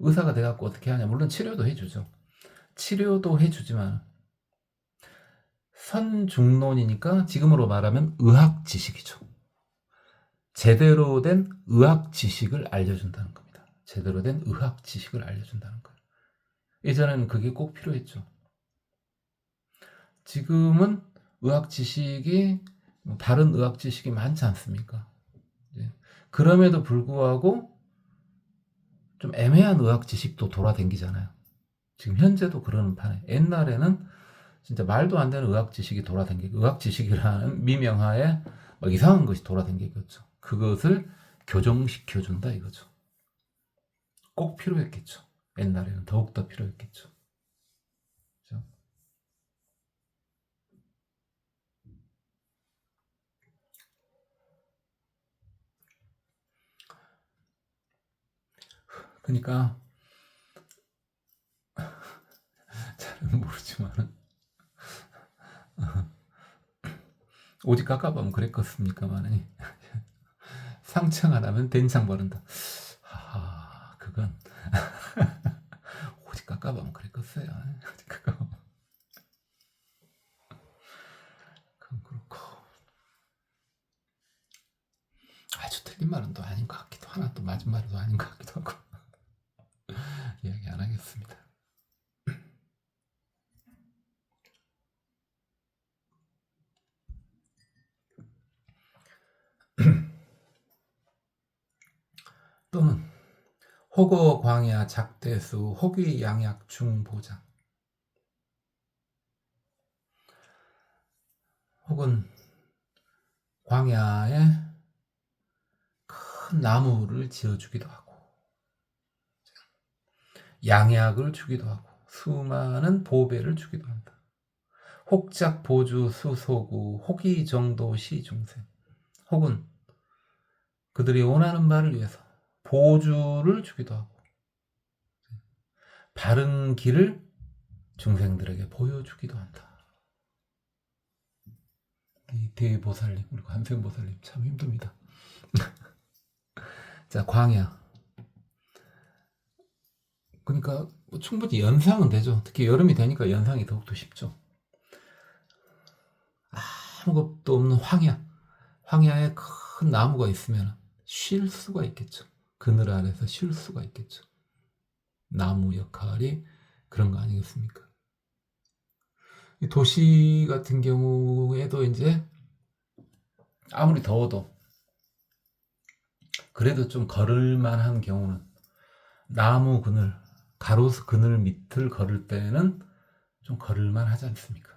Speaker 1: 의사가 돼갖고 어떻게 하냐, 물론 치료도 해주죠. 치료도 해주지만 선중론이니까 지금으로 말하면 의학 지식이죠. 제대로 된 의학 지식을 알려준다는 겁니다. 제대로 된 의학 지식을 알려준다는 거예요. 예전에는 그게 꼭 필요했죠. 지금은 의학 지식이, 다른 의학 지식이 많지 않습니까? 그럼에도 불구하고 좀 애매한 의학 지식도 돌아다니잖아요. 지금 현재도 그러는 판에, 옛날에는 진짜 말도 안 되는 의학 지식이 돌아다니고, 의학 지식이라는 미명하에 막 이상한 것이 돌아다니겠죠. 그것을 교정시켜준다 이거죠. 꼭 필요했겠죠. 옛날에는 더욱더 필요했겠죠. 그렇죠? 그러니까 잘은 모르지만 오직 깎아보면 그랬겠습니까만 상청 안 하면 된장 바른다. 하하, 그건 오직 깎아보면 그랬겠어요. 오직 깎아보면. 그건 그렇고, 아주 틀린 말은 또 아닌 것 같기도 하나, 또 맞은 말도 아닌 것 같기도 하고 이야기 안 하겠습니다. 또는 호거 광야 작대수 호귀 양약 중보장, 혹은 광야에 큰 나무를 지어주기도 하고 양약을 주기도 하고 수많은 보배를 주기도 한다. 혹작 보주 수소구 호기 정도 시중생, 혹은 그들이 원하는 바를 위해서 보주를 주기도 하고 바른 길을 중생들에게 보여주기도 한다. 이 대보살님, 우리 관세음보살님 참 힘듭니다. 자, 광야. 그러니까 뭐 충분히 연상은 되죠. 특히 여름이 되니까 연상이 더욱더 쉽죠. 아무것도 없는 황야. 황야에 큰 나무가 있으면 쉴 수가 있겠죠. 그늘 아래서 쉴 수가 있겠죠. 나무 역할이 그런 거 아니겠습니까? 도시 같은 경우에도 이제 아무리 더워도 그래도 좀 걸을 만한 경우는 나무 그늘, 가로수 그늘 밑을 걸을 때는 좀 걸을 만하지 않습니까?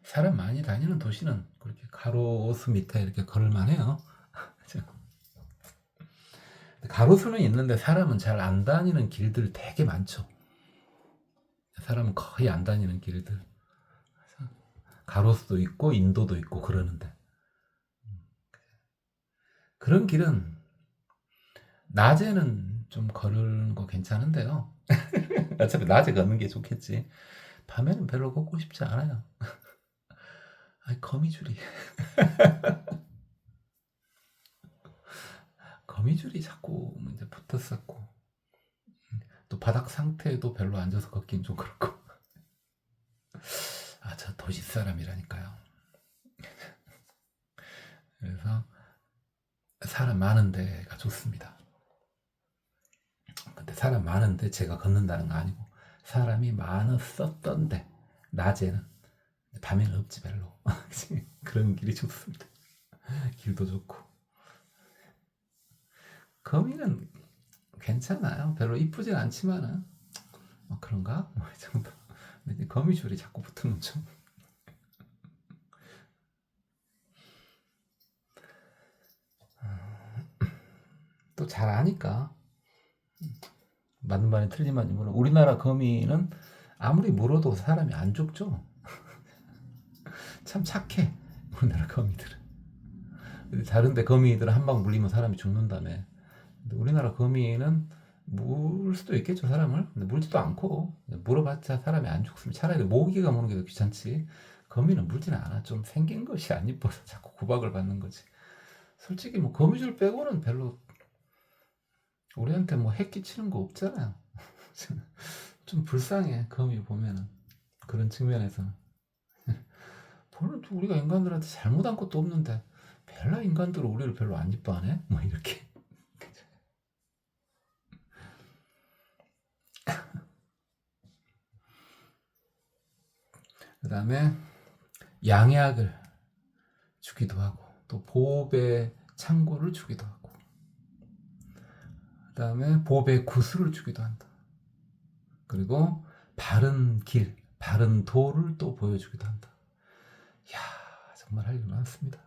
Speaker 1: 사람 많이 다니는 도시는 그렇게 가로수 밑에 이렇게 걸을 만해요. 가로수는 있는데 사람은 잘 안 다니는 길들 되게 많죠. 사람은 거의 안 다니는 길들. 가로수도 있고 인도도 있고 그러는데 그런 길은 낮에는 좀 걸는 거 괜찮은데요. 어차피 낮에 걷는 게 좋겠지. 밤에는 별로 걷고 싶지 않아요. 아이, 거미줄이 거미줄이 자꾸 이제 붙었었고 또 바닥 상태도 별로 앉아서 걷긴 좀 그렇고. 아, 저 도시 사람이라니까요. 그래서 사람 많은 데가 좋습니다. 근데 사람 많은데 제가 걷는다는 거 아니고 사람이 많았었던데 낮에는, 밤에는 없지 별로. 그런 길이 좋습니다. 길도 좋고. 거미는 괜찮아요. 별로 이쁘진 않지만은 뭐 그런가? 뭐 이 정도. 근데 거미줄이 자꾸 붙으면 좀 또 잘 아니까. 맞는 말이 틀린 말이 모르. 우리나라 거미는 아무리 물어도 사람이 안 죽죠. 참 착해 우리나라 거미들은. 다른데 거미들은 한 방 물리면 사람이 죽는다며. 근데 우리나라 거미는 물 수도 있겠죠 사람을. 근데 물지도 않고 물어봤자 사람이 안 죽습니다. 차라리 모기가 무는 게 더 귀찮지. 거미는 물지는 않아. 좀 생긴 것이 안 이뻐서 자꾸 구박을 받는 거지. 솔직히 뭐 거미줄 빼고는 별로 우리한테 뭐 해 끼치는 거 없잖아요. 좀 불쌍해 거미 보면은. 그런 측면에서는 별로 우리가 인간들한테 잘못한 것도 없는데 별로 인간들은 우리를 별로 안 이뻐하네 뭐 이렇게. 그 다음에 양약을 주기도 하고 또 보배 창고를 주기도 하고, 그 그다음에 보배 구슬을 주기도 한다. 그리고 바른 길, 바른 도를 또 보여주기도 한다. 이야, 정말 할 일 많습니다.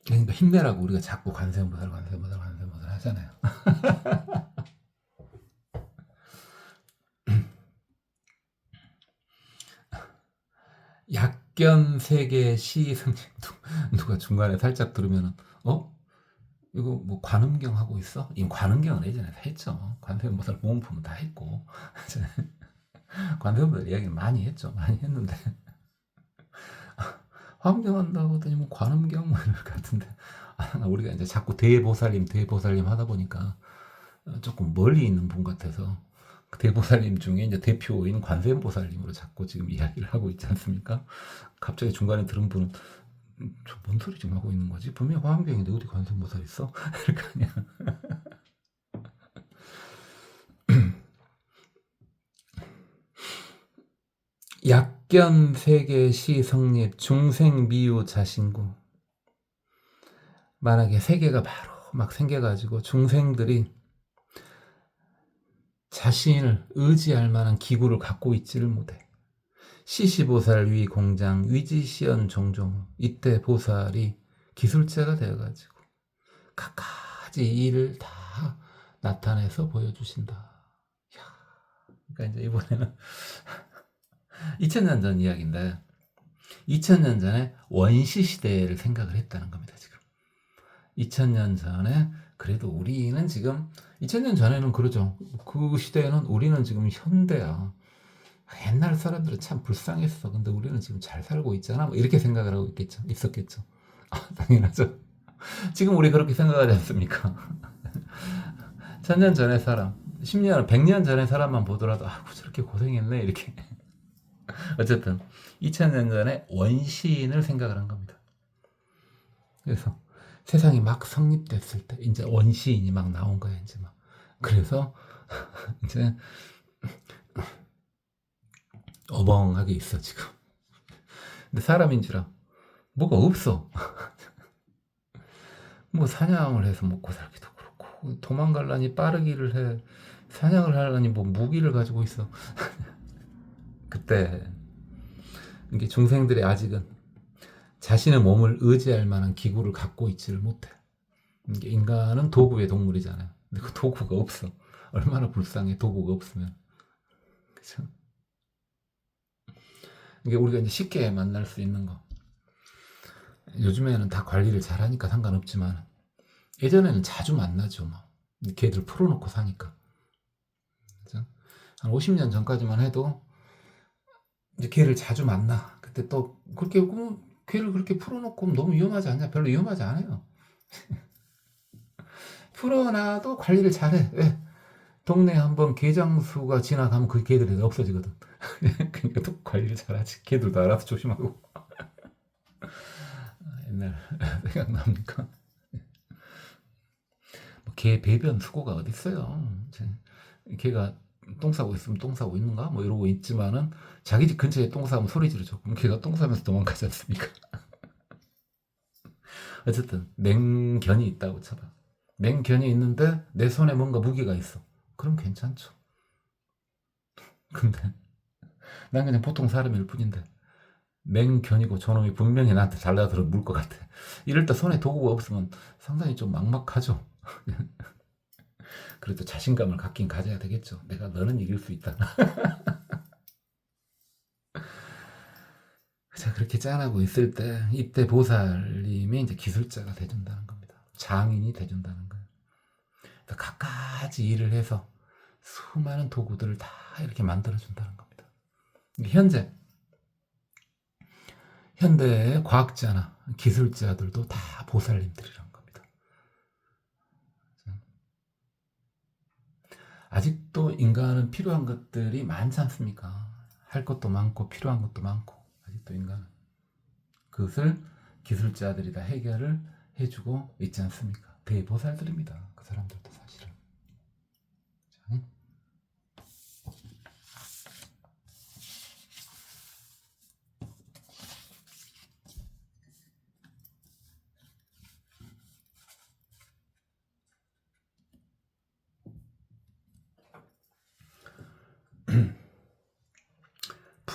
Speaker 1: 그러니까 힘내라고 우리가 자꾸 관세음보살 하잖아요. 약견 세계 시승 누가 중간에 살짝 들으면은 이거 뭐 관음경 하고 있어? 이 관음경은 예전에 다 했죠. 관세음보살 모음품은 다 했고 관세음보살 이야기는 많이 했죠. 많이 했는데 화엄경 한다고 하더니 뭐 관음경 뭐 이럴 것 같은데 우리가 이제 자꾸 대보살님 하다 보니까 조금 멀리 있는 분 같아서 대보살님 중에 이제 대표인 관세음보살님으로 자꾸 지금 이야기를 하고 있지 않습니까? 갑자기 중간에 들은 분은 저 뭔 소리 지금 하고 있는 거지? 분명히 화엄경인데 어디 관세음보살 있어? 그러니까 그냥 약견 세계 시 성립 중생 미유 자신구. 만약에 세계가 바로 막 생겨가지고 중생들이 자신을 의지할 만한 기구를 갖고 있지를 못해. 시시보살 위 공장 위지시연 종종. 이때 보살이 기술자가 되어가지고 갖가지 일을 다 나타내서 보여주신다. 그러니까 이제 이번에는 2000년 전 이야기인데 2000년 전에 원시 시대를 생각을 했다는 겁니다. 지금 2000년 전에 그래도 우리는 지금 2000년 전에는 그러죠. 그 시대에는 우리는 지금 현대야. 옛날 사람들은 참 불쌍했어. 근데 우리는 지금 잘 살고 있잖아. 뭐 이렇게 생각을 하고 있었겠죠. 당연하죠. 지금 우리 그렇게 생각하지 않습니까? 1000년 전의 사람, 10년, 100년 전의 사람만 보더라도 저렇게 고생했네 이렇게. 어쨌든 2000년 전에 원시인을 생각을 한 겁니다. 그래서 세상이 막 성립됐을 때 이제 원시인이 막 나온 거야 이제 막. 그래서 이제 어벙하게 있어 지금. 근데 사람인지라 뭐가 없어. 뭐 사냥을 해서 먹고 살기도 그렇고 도망가려니 빠르기를 해. 사냥을 하려니 뭐 무기를 가지고 있어. 그때 이게 중생들이 아직은 자신의 몸을 의지할 만한 기구를 갖고 있지를 못해. 이게 인간은 도구의 동물이잖아요. 근데 그 도구가 없어. 얼마나 불쌍해 도구가 없으면. 그죠? 이게 우리가 이제 쉽게 만날 수 있는 거. 요즘에는 다 관리를 잘하니까 상관없지만 예전에는 자주 만나죠. 뭐. 개들 풀어놓고 사니까. 그죠? 한 50년 전까지만 해도 이제 개를 자주 만나. 그때 또 그렇게 개를 그렇게 풀어놓고 너무 위험하지 않냐? 별로 위험하지 않아요. 풀어놔도 관리를 잘해. 왜? 동네에 한번 개장수가 지나가면 그 개들이 없어지거든. 그러니까 또 관리를 잘하지. 개들도 알아서 조심하고. 옛날 생각납니까? 개 배변 수고가 어디 있어요? 개가 똥 싸고 있으면 똥 싸고 있는가? 뭐 이러고 있지만은 자기 집 근처에 똥 싸면 소리 지르죠. 그럼 개가 똥 싸면서 도망가지 않습니까? 어쨌든 맹견이 있다고 쳐봐. 맹견이 있는데 내 손에 뭔가 무기가 있어. 그럼 괜찮죠. 근데 난 그냥 보통 사람일 뿐인데 맹견이고 저놈이 분명히 나한테 잘라들어 물 것 같아. 이럴 때 손에 도구가 없으면 상당히 좀 막막하죠. 그래도 자신감을 갖긴 가져야 되겠죠. 내가 너는 이길 수 있다. 자, 그렇게 짠하고 있을 때 이때 보살님이 이제 기술자가 돼준다는 겁니다. 장인이 돼준다는 거예요. 갖가지 일을 해서 수많은 도구들을 다 이렇게 만들어준다는 겁니다. 현대의 과학자나 기술자들도 다 보살님들이란 겁니다. 아직도 인간은 필요한 것들이 많지 않습니까? 할 것도 많고 필요한 것도 많고 아직도 인간은 그것을 기술자들이 다 해결을 해주고 있지 않습니까? 대보살들입니다. 그 사람들도 사실은.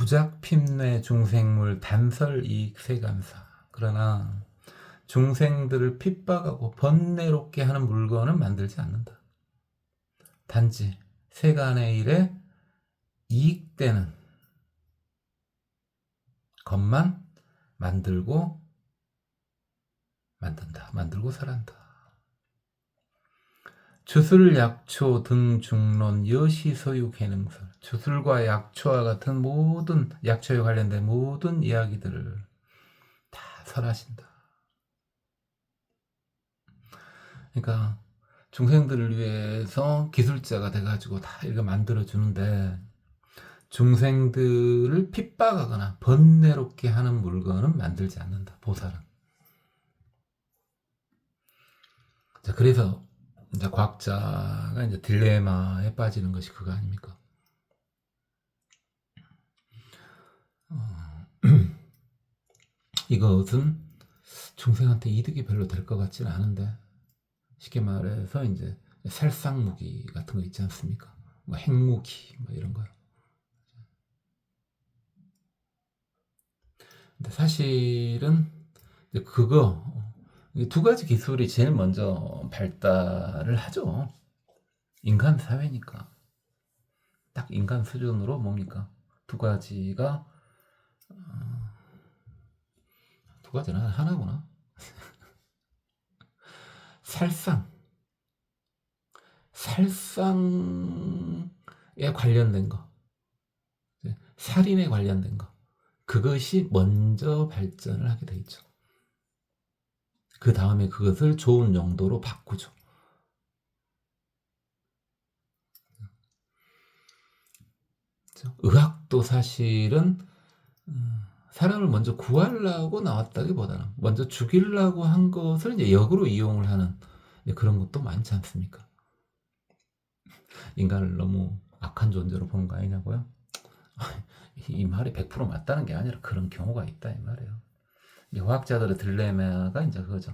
Speaker 1: 부작핍내 중생물 단설이익 세간사. 그러나 중생들을 핍박하고 번뇌롭게 하는 물건은 만들지 않는다. 단지 세간의 일에 이익되는 것만 만들고 살아간다. 주술, 약초 등 중론, 여시, 소유, 계능설. 주술과 약초와 같은 모든 약초에 관련된 모든 이야기들을 다 설하신다. 그러니까 중생들을 위해서 기술자가 돼가지고 다 이거 만들어주는데 중생들을 핍박하거나 번뇌롭게 하는 물건은 만들지 않는다. 보살은. 자, 그래서 이제 과학자가 이제 딜레마에 빠지는 것이 그거 아닙니까? 이것은 중생한테 이득이 별로 될 것 같지는 않은데, 쉽게 말해서 이제 살상무기 같은 거 있지 않습니까? 뭐 핵무기 뭐 이런 거요. 근데 사실은 그거 두 가지 기술이 제일 먼저 발달을 하죠. 인간 사회니까. 딱 인간 수준으로 뭡니까? 두 가지가 두 가지나 하나구나. 살상에 관련된 거, 살인에 관련된 거, 그것이 먼저 발전을 하게 돼 있죠. 그 다음에 그것을 좋은 용도로 바꾸죠. 의학도 사실은 사람을 먼저 구하려고 나왔다기보다는 먼저 죽이려고 한 것을 이제 역으로 이용을 하는 그런 것도 많지 않습니까? 인간을 너무 악한 존재로 보는 거 아니냐고요? 이 말이 100% 맞다는 게 아니라 그런 경우가 있다 이 말이에요. 이 과학자들의 딜레마가 이제 그거죠.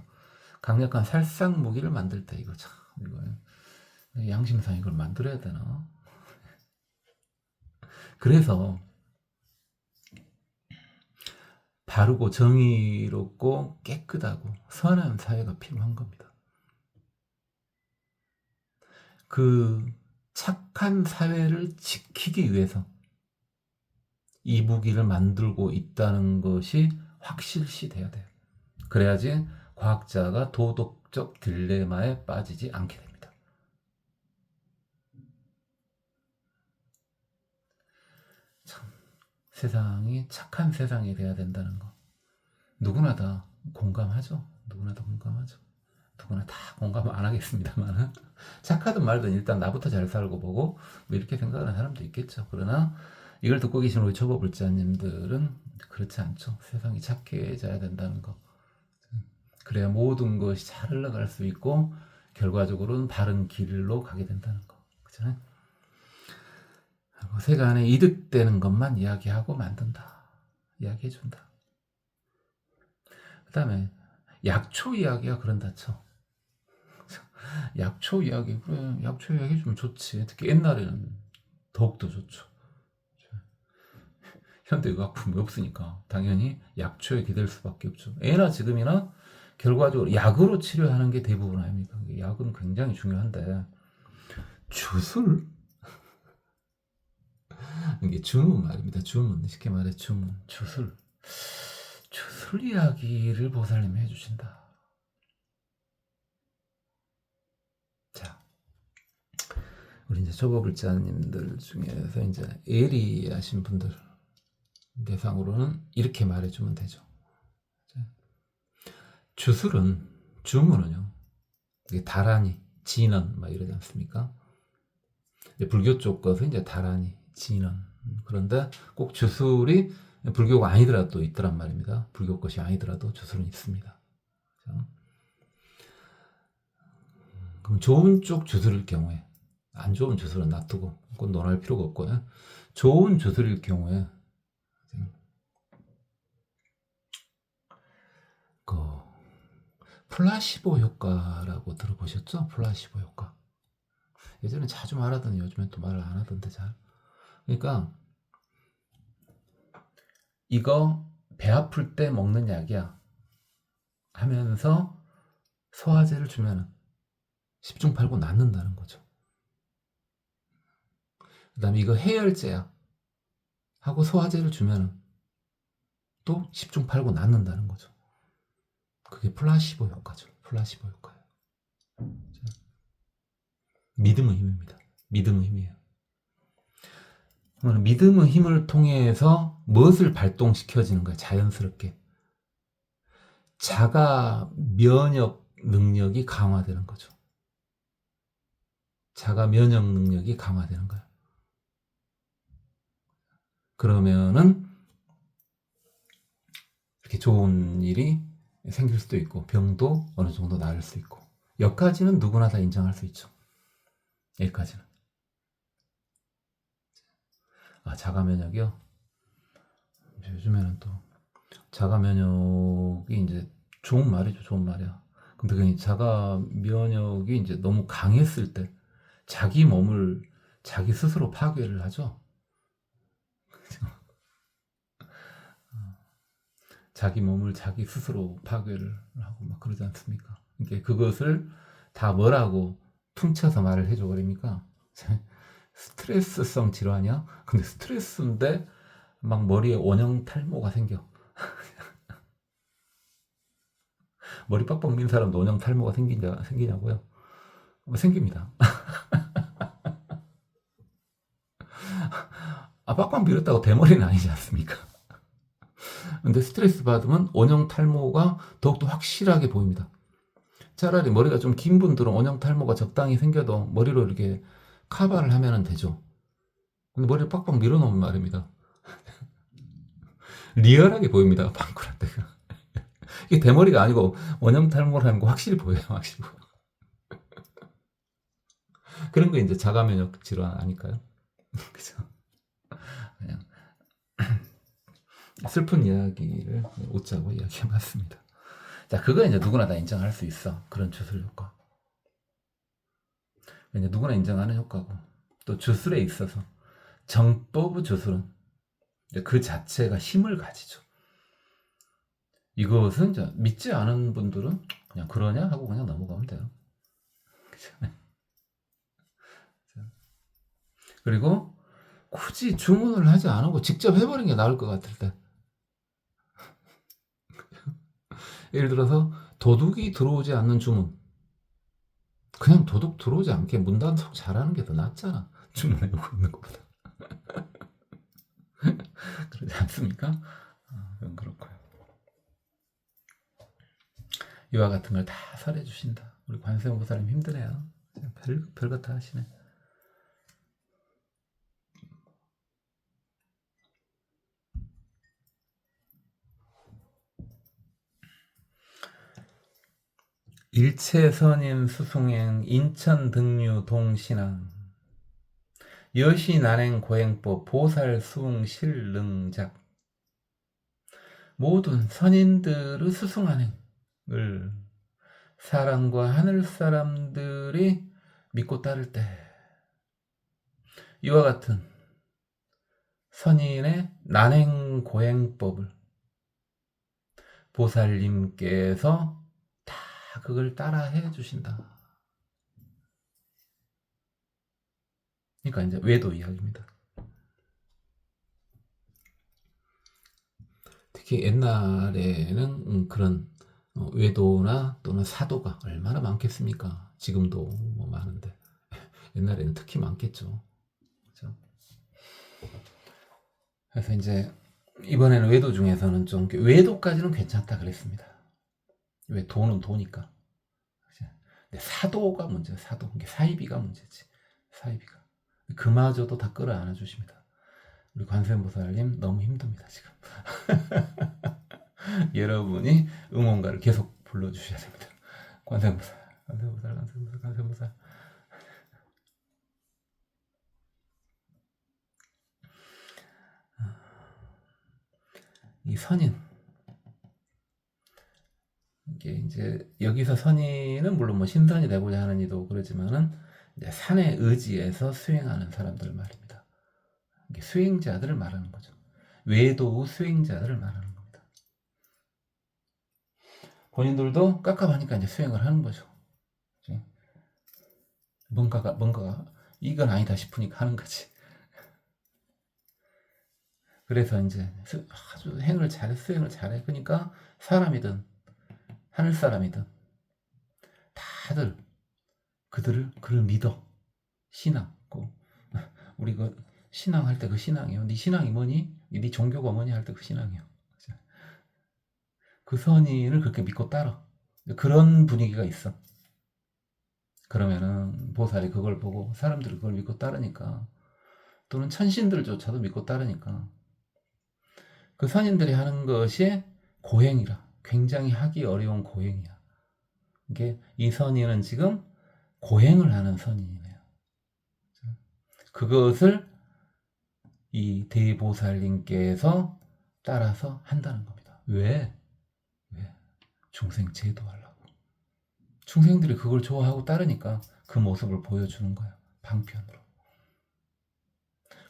Speaker 1: 강력한 살상 무기를 만들 때 이거 참 이거 양심상 이걸 만들어야 되나? 그래서 바르고 정의롭고 깨끗하고 선한 사회가 필요한 겁니다. 그 착한 사회를 지키기 위해서 이 무기를 만들고 있다는 것이 확실시 돼야 돼요. 그래야지 과학자가 도덕적 딜레마에 빠지지 않게 됩니다. 참, 세상이 착한 세상이 돼야 된다는 거 누구나 다 공감하죠. 누구나 다 공감 안 하겠습니다만 착하든 말든 일단 나부터 잘 살고 보고 뭐 이렇게 생각하는 사람도 있겠죠. 그러나 이걸 듣고 계신 우리 초보불자님들은 그렇지 않죠. 세상이 착해져야 된다는 거. 그래야 모든 것이 잘 흘러갈 수 있고 결과적으로는 바른 길로 가게 된다는 거. 그죠? 세간에 이득되는 것만 이야기하고 만든다. 이야기해준다. 그 다음에 약초 이야기가 그런다 쳐. 약초 이야기, 그래, 약초 이야기 해주면 좋지. 특히 옛날에는 더욱더 좋죠. 현대의학품이 없으니까 당연히 약초에 기댈 수밖에 없죠. 예나 지금이나 결과적으로 약으로 치료하는 게 대부분 아닙니까? 약은 굉장히 중요한데 주술? 이게 주문 말입니다. 주문. 쉽게 말해 주문. 주술 이야기를 보살님이 해주신다. 자, 우리 이제 초보불자님들 중에서 이제 예리하신 분들 대상으로는 이렇게 말해주면 되죠. 주술은 주문은요. 이게 다라니, 진언 막 이러지 않습니까? 불교 쪽 것은 이제 다라니, 진언. 그런데 꼭 주술이 불교가 아니더라도 있더란 말입니다. 불교 것이 아니더라도 주술은 있습니다. 그럼 좋은 쪽 주술일 경우에 안 좋은 주술은 놔두고 그건 논할 필요가 없고요. 좋은 주술일 경우에 그 플라시보 효과라고 들어보셨죠? 플라시보 효과. 예전에 자주 말하더니 요즘엔 또 말을 안 하던데 잘. 그러니까 이거 배 아플 때 먹는 약이야 하면서 소화제를 주면은 10중 8구 낫는다는 거죠. 그 다음에 이거 해열제야 하고 소화제를 주면은 또 10중 8구 낫는다는 거죠. 그게 플라시보 효과죠. 플라시보 효과예요. 믿음의 힘입니다. 믿음의 힘이에요. 믿음의 힘을 통해서 무엇을 발동시켜지는 거예요? 자연스럽게. 자가 면역 능력이 강화되는 거죠. 자가 면역 능력이 강화되는 거예요. 그러면은 이렇게 좋은 일이 생길 수도 있고 병도 어느 정도 나을 수 있고 여기까지는 누구나 다 인정할 수 있죠. 여기까지는. 자가 면역이요? 요즘에는 또 자가 면역이 이제 좋은 말이죠. 좋은 말이야. 근데 그 자가 면역이 이제 너무 강했을 때 자기 몸을 자기 스스로 파괴를 하죠. 자기 몸을 자기 스스로 파괴를 하고 막 그러지 않습니까? 그러니까 그것을 다 뭐라고 퉁쳐서 말을 해줘 버립니까? 스트레스성 질환이야? 근데 스트레스인데 막 머리에 원형 탈모가 생겨. 머리 빡빡 민 사람도 원형 탈모가 생기냐고요? 생깁니다. 빡빡 밀었다고 대머리는 아니지 않습니까? 근데 스트레스 받으면 원형 탈모가 더욱더 확실하게 보입니다. 차라리 머리가 좀 긴 분들은 원형 탈모가 적당히 생겨도 머리로 이렇게 커버를 하면 되죠. 근데 머리를 빡빡 밀어놓으면 말입니다. 리얼하게 보입니다. 방구란 데가. 이게 대머리가 아니고 원형 탈모라는 거 확실히 보여요. 확실히 보여. 그런 거 이제 자가 면역 질환 아닐까요? 그죠? 그냥 슬픈 이야기를 웃자고 이야기해봤습니다. 자, 그거 이제 누구나 다 인정할 수 있어. 그런 주술 효과. 이제 누구나 인정하는 효과고. 또 주술에 있어서 정법의 주술은 그 자체가 힘을 가지죠. 이것은 이제 믿지 않은 분들은 그냥 그러냐 하고 그냥 넘어가면 돼요. 그리고 굳이 주문을 하지 않고 직접 해버리는 게 나을 것 같을 때. 예를 들어서 도둑이 들어오지 않는 주문. 그냥 도둑 들어오지 않게 문단속 잘하는 게 더 낫잖아. 주문해보고 있는 것보다. 그러지 않습니까? 그건 그렇고요. 이와 같은 걸 다 설해 주신다. 우리 관세음보살님 힘드네요. 별것 다 하시네. 일체선인 수승행 인천 등류 동신앙 여시난행 고행법 보살 수응 실능작 모든 선인들의 수승한행을 사람과 하늘 사람들이 믿고 따를 때 이와 같은 선인의 난행 고행법을 보살님께서 다 그걸 따라 해 주신다. 그러니까 이제 외도 이야기입니다. 특히 옛날에는 그런 외도나 또는 사도가 얼마나 많겠습니까? 지금도 뭐 많은데 옛날에는 특히 많겠죠. 그렇죠? 그래서 이제 이번에는 외도 중에서는 좀 외도까지는 괜찮다 그랬습니다. 왜 돈은 도니까. 근데 사도가 문제야. 사도. 이게 사이비가 문제지. 사이비가. 그마저도 다 끌어안아 주십니다. 우리 관세음보살님 너무 힘듭니다 지금. 여러분이 응원가를 계속 불러주셔야 됩니다. 관세음보살, 관세음보살, 관세음보살, 관세음보살. 이 선인, 이게 이제 여기서 선인은 물론 뭐 신선이 되고자 하는 이도 그러지만은 이제 산의 의지에서 수행하는 사람들 말입니다. 이게 수행자들을 말하는 거죠. 외도 수행자들을 말하는 겁니다. 본인들도 깝깝하니까 이제 수행을 하는 거죠. 뭔가가 이건 아니다 싶으니까 하는 거지. 그래서 이제 아주 행을 잘해, 수행을 잘해. 그러니까 사람이든 하늘 사람이든 다들 그를 믿어. 신앙. 우리 신앙할 때 그 신앙이요. 네 신앙이 뭐니? 네 종교가 뭐니? 할 때 그 신앙이요. 그 선인을 그렇게 믿고 따라. 그런 분위기가 있어. 그러면은 보살이 그걸 보고 사람들이 그걸 믿고 따르니까, 또는 천신들조차도 믿고 따르니까, 그 선인들이 하는 것이 고행이라. 굉장히 하기 어려운 고행이야. 이게 이 선인은 지금 고행을 하는 선인이네요. 그것을 이 대보살님께서 따라서 한다는 겁니다. 왜? 중생 제도하려고. 중생들이 그걸 좋아하고 따르니까 그 모습을 보여주는 거야. 방편으로.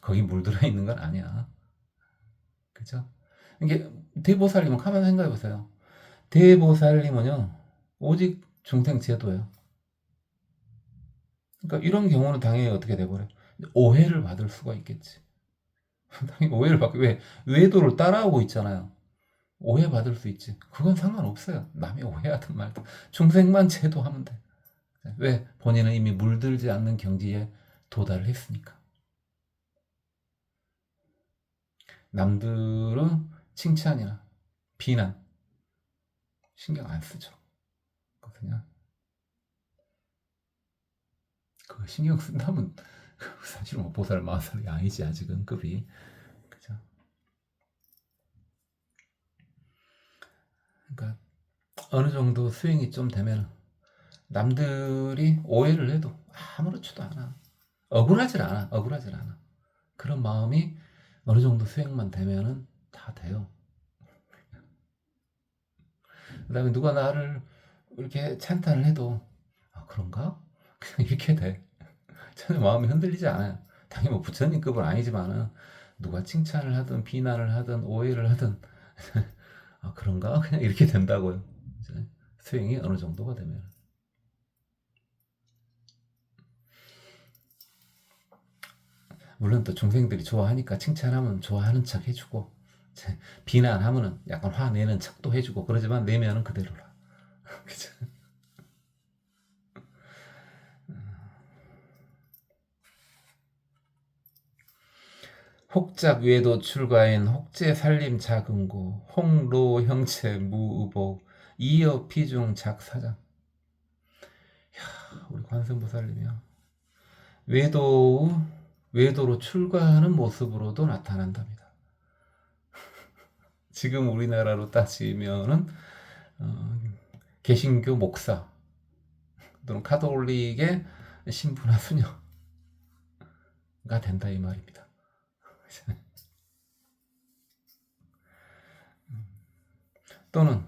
Speaker 1: 거기 물들어 있는 건 아니야. 그죠? 이게 대보살님은 가만히 생각해 보세요. 대보살님은요, 오직 중생 제도예요. 그러니까 이런 경우는 당연히 어떻게 돼버려? 오해를 받을 수가 있겠지. 당연히 오해를 받고, 왜? 외도를 따라오고 있잖아요. 오해받을 수 있지. 그건 상관없어요. 남이 오해하든 말든. 중생만 제도하면 돼. 왜? 본인은 이미 물들지 않는 경지에 도달을 했으니까. 남들은 칭찬이나 비난 신경 안 쓰죠. 그냥 그 신경 쓴다면 사실 뭐 보살 마살이 아니지, 아직은 급이. 그죠? 그러니까 어느 정도 수행이 좀 되면 남들이 오해를 해도 아무렇지도 않아. 억울하질 않아. 그런 마음이 어느 정도 수행만 되면은 다 돼요. 그 다음에 누가 나를 이렇게 찬탄을 해도, 아, 그런가? 그냥 이렇게 돼. 전혀 마음이 흔들리지 않아요. 당연히 뭐 부처님급은 아니지만은, 누가 칭찬을 하든 비난을 하든 오해를 하든 아, 그런가? 그냥 이렇게 된다고요. 수행이 어느 정도가 되면. 물론 또 중생들이 좋아하니까 칭찬하면 좋아하는 척 해주고, 비난하면은 약간 화내는 척도 해주고, 그러지만 내면은 그대로라. 그죠? 혹작 외도 출가인 혹제 살림 자근고 홍로 형체 무의복 이어 피중 작사장. 우리 관세음보살님이요. 외도로 출가하는 모습으로도 나타난답니다. 지금 우리나라로 따지면은 개신교 목사 또는 카톨릭의 신부나 수녀가 된다 이 말입니다. 또는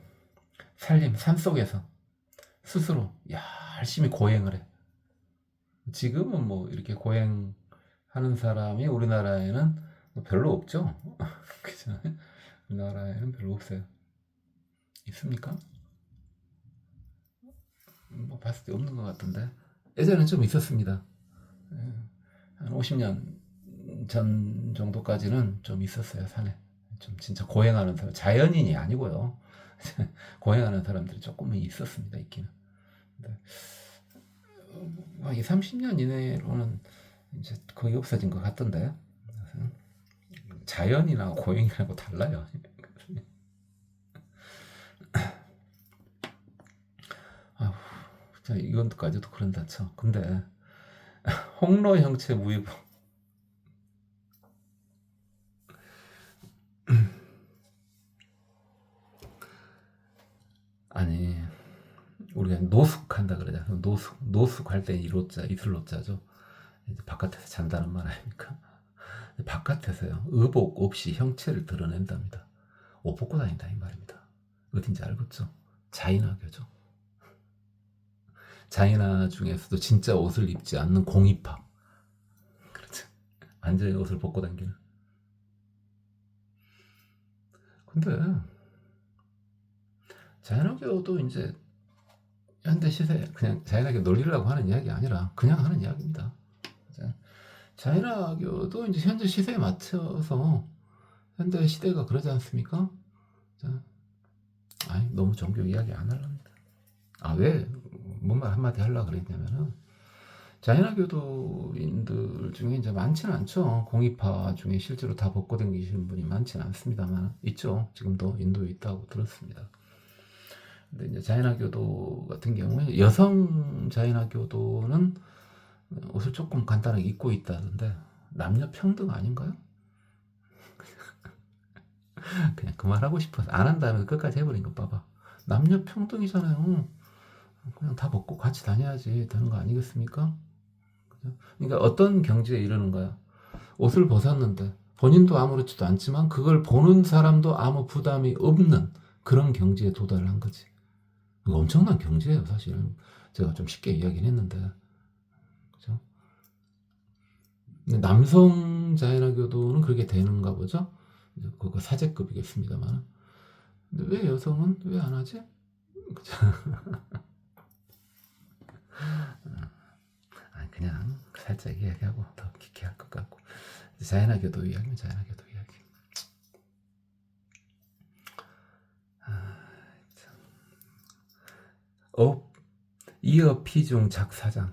Speaker 1: 산속에서 스스로 열심히 고행을 해. 지금은 뭐 이렇게 고행하는 사람이 우리나라에는 별로 없죠. 그죠? 우리나라에는 별로 없어요. 있습니까? 뭐 봤을 때 없는 것 같은데. 예전엔 좀 있었습니다. 한 50년 전 정도까지는 좀 있었어요, 산에. 좀 진짜 고행하는 사람, 자연인이 아니고요. 고행하는 사람들이 조금은 있었습니다, 있기는. 근데 한 2, 30년 이내로는 이제 거의 없어진 것 같던데. 자연이나 고행이라고 달라요. 아휴, 이건까지도 그런다 쳐. 근데 홍로 형체 무의복. 아니, 우리가 노숙한다 그러잖아. 노숙할 때 이로자, 이슬로자죠. 이제 바깥에서 잔다는 말 아닙니까? 바깥에서요, 의복 없이 형체를 드러낸답니다. 옷 벗고 다닌다 이 말입니다. 어딘지 알겠죠? 자인화교죠. 자인화 중에서도 진짜 옷을 입지 않는 공입파. 그렇죠. 완전히 옷을 벗고 다니는. 근데 자연학교도 이제 현대 시대 그냥 자연학교 놀리려고 하는 이야기 아니라 그냥 하는 이야기입니다. 자연학교도 이제 현재 시대에 맞춰서 현대 시대가 그러지 않습니까? 아니 너무 종교 이야기 안 하랍니다. 왜 뭔 말 한마디 하려고 그랬냐면은 자연학교도인들 중에 이제 많지는 않죠. 공입파 중에 실제로 다 벗고 다니시는 분이 많지는 않습니다만 있죠. 지금도 인도에 있다고 들었습니다. 근데 이제 자연학교도 같은 경우에 여성 자연학교도는 옷을 조금 간단하게 입고 있다던데 남녀 평등 아닌가요? 그냥 그 말 하고 싶어서 안 한다면 끝까지 해버린 거 봐봐. 남녀 평등이잖아요. 그냥 다 벗고 같이 다녀야지 되는 거 아니겠습니까? 그러니까 어떤 경지에 이르는 거야. 옷을 벗었는데 본인도 아무렇지도 않지만 그걸 보는 사람도 아무 부담이 없는 그런 경지에 도달한 거지. 이거 엄청난 경지예요, 사실은. 제가 좀 쉽게 이야기는 했는데. 그죠? 근데 남성 자연학교도는 그렇게 되는가 보죠? 그거 사제급이겠습니다만. 근데 왜 여성은 왜 안 하지? 그죠? 그냥 살짝 이야기하고 더 깊게 할 것 같고. 자연학교도 이야기는 자연학교도 이야기. 이어 피중 작사장.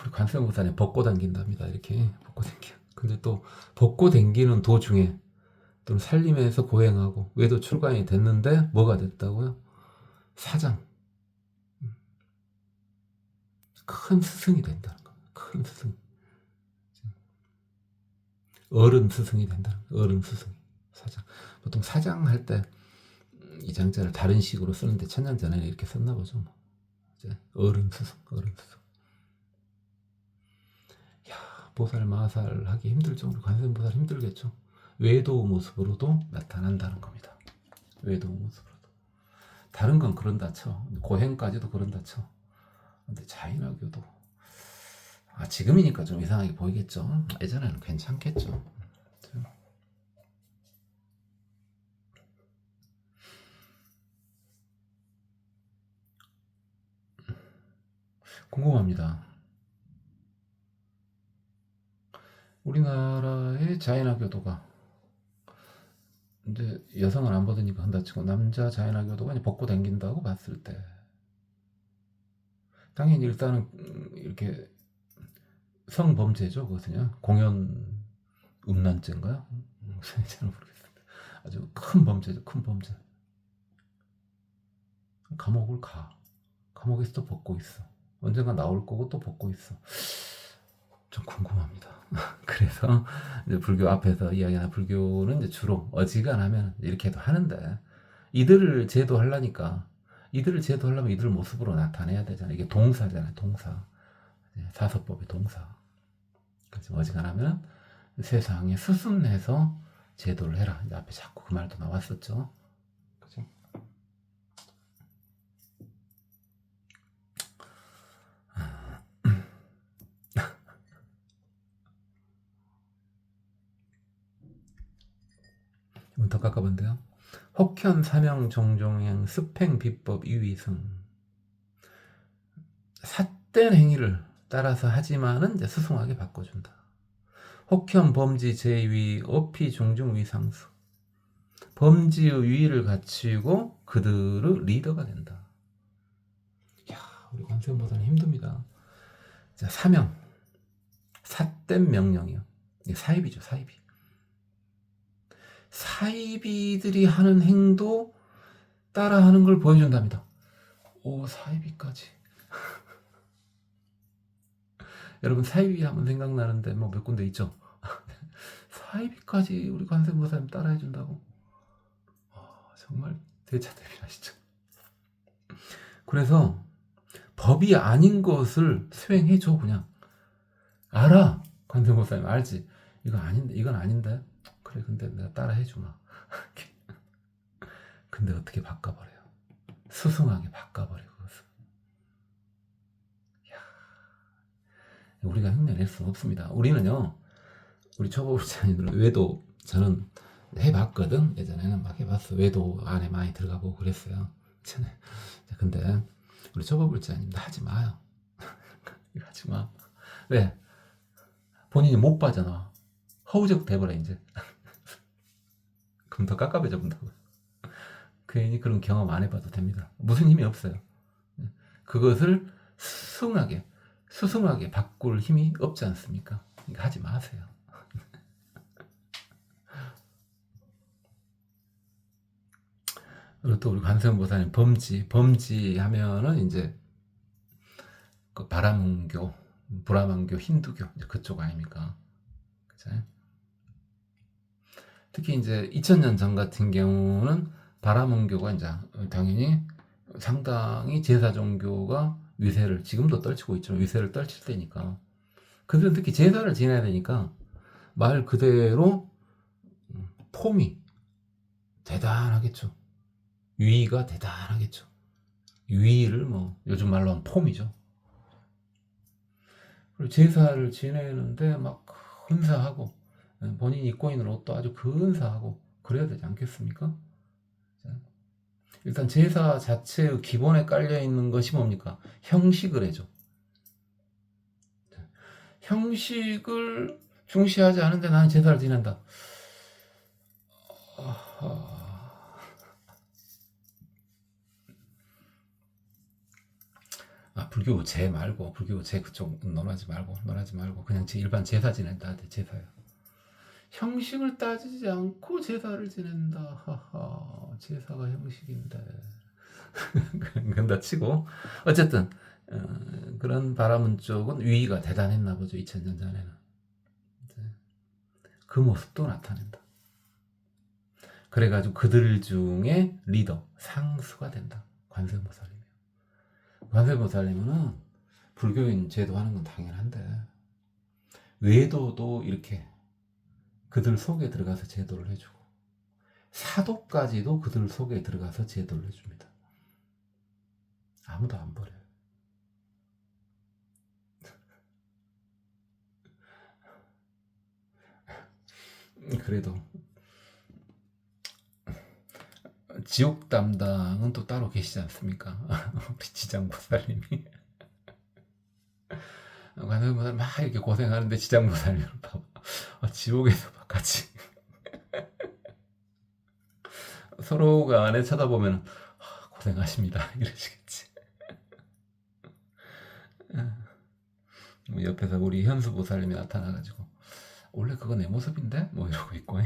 Speaker 1: 우리 관세음보살에 벗고 당긴답니다. 이렇게 벗고 당겨. 근데 또 벗고 당기는 도중에 또 살림에서 고행하고 외도 출간이 됐는데 뭐가 됐다고요? 사장. 큰 스승이 된다는 겁니다. 큰 스승. 어른 스승이 된다는 거예요. 어른 스승이. 사장. 보통 사장 할 때 이 장자를 다른 식으로 쓰는데 천년전에는 이렇게 썼나 보죠. 뭐. 어른 스승, 어른 스승. 야, 보살 마살 하기 힘들죠. 우리 관세음보살 힘들겠죠. 외도 모습으로도 나타난다는 겁니다. 외도 모습으로도. 다른 건 그런다 쳐. 고행까지도 그런다 쳐. 근데 자인학교도 지금이니까 좀 이상하게 보이겠죠. 예전에는 괜찮겠죠. 궁금합니다. 우리나라의 자연학교도가 이제 여성을 안 받으니까 한다 치고 남자 자연학교도가 그냥 벗고 다닌다고 봤을 때 당연히 일단은 이렇게 성범죄죠. 그것은요. 공연 음란죄인가요? 잘 모르겠습니다. 아주 큰 범죄죠. 큰 범죄. 감옥을 가. 감옥에서 또 벗고 있어. 언젠가 나올 거고 또 벗고 있어. 좀 궁금합니다. 그래서 이제 불교 앞에서 이야기하는 불교는 이제 주로 어지간하면 이렇게도 하는데 이들을 제도하려니까 이들을 제도하려면 이들 모습으로 나타내야 되잖아요. 이게 동사잖아요. 동사. 사서법의 동사. 그래서 어지간하면 세상에 수순해서 제도를 해라. 이제 앞에 자꾸 그 말도 나왔었죠. 그죠? 이번 더 깎아본데요. 혹현 사명 종종행 습행 비법 유의승. 삿된 행위를 따라서 하지만은 이제 수승하게 바꿔준다. 혹현 범지 제위 어피 종중 위상수. 범지의 위를 갖추고 그들의 리더가 된다. 야, 우리 관세음보살은 힘듭니다. 자, 사명, 삿된 명령이요. 이게 사이비죠, 사이비. 사이비들이 하는 행도 따라하는 걸 보여준답니다. 오, 사이비까지. 여러분 사이비 하면 생각나는데 뭐 몇 군데 있죠. 사이비까지 우리 관세음보살님 따라해준다고. 정말 대차대비하시죠. 그래서 법이 아닌 것을 수행해줘. 그냥 알아. 관세음보살님 알지. 이건 아닌데, 이건 아닌데. 그래, 근데 내가 따라해주마. 근데 어떻게 바꿔버려요? 수승하게 바꿔버려. 그것을. 우리가 흉내낼 수는 없습니다. 우리는요, 우리 초보자님들은 외도, 저는 해봤거든. 예전에는 막 해봤어. 외도 안에 많이 들어가 보고 그랬어요. 근데 우리 초보불자님 하지 마요. 이거 하지 마. 왜? 본인이 못 빠져나와. 허우적 돼버려 이제. 그럼 더 깝깝해져 본다고. 괜히 그런 경험 안 해봐도 됩니다. 무슨 힘이 없어요. 그것을 수승하게 바꿀 힘이 없지 않습니까? 그러니까 하지 마세요. 그리고 또 우리 관세음보살님 범지 하면은 이제 그 바라문교, 브라만교, 힌두교 이제 그쪽 아닙니까? 그죠? 특히 이제 2000년 전 같은 경우는 바라문교가 이제 당연히 상당히 제사 종교가 위세를 지금도 떨치고 있죠. 위세를 떨칠 때니까 그들은 특히 제사를 지내야 되니까 말 그대로 폼이 대단하겠죠. 유의가 대단하겠죠. 유의를 뭐 요즘 말로 하면 폼이죠. 그리고 제사를 지내는데 막 헌사하고 본인이 입고 있는 옷도 아주 근사하고 그래야 되지 않겠습니까? 일단 제사 자체의 기본에 깔려 있는 것이 뭡니까? 형식을 해줘. 형식을 중시하지 않은데 나는 제사를 지낸다. 불교 제 말고 불교 제 그쪽 논하지 말고 그냥 제 일반 제사 지낸다. 제사요. 형식을 따지지 않고 제사를 지낸다. 하하, 제사가 형식인데. 근다 치고 어쨌든 그런 바라문 쪽은 위의가 대단했나 보죠. 2000년 전에는 그 모습도 나타낸다. 그래가지고 그들 중에 리더 상수가 된다. 관세음보살님이요. 관세음보살님은 불교인 제도하는 건 당연한데 외도도 이렇게 그들 속에 들어가서 제도를 해주고 사도까지도 그들 속에 들어가서 제도를 해줍니다. 아무도 안 버려요. 그래도 지옥 담당은 또 따로 계시지 않습니까? 우리 지장보살님이 관세음보살 막 이렇게 고생하는데 지장보살님을 봐봐. 지옥에서 막 같이 서로가 안에 쳐다보면 고생하십니다 이러시겠지. 옆에서 우리 현수보살님이 나타나가지고 원래 그거 내 모습인데? 뭐 이러고 있고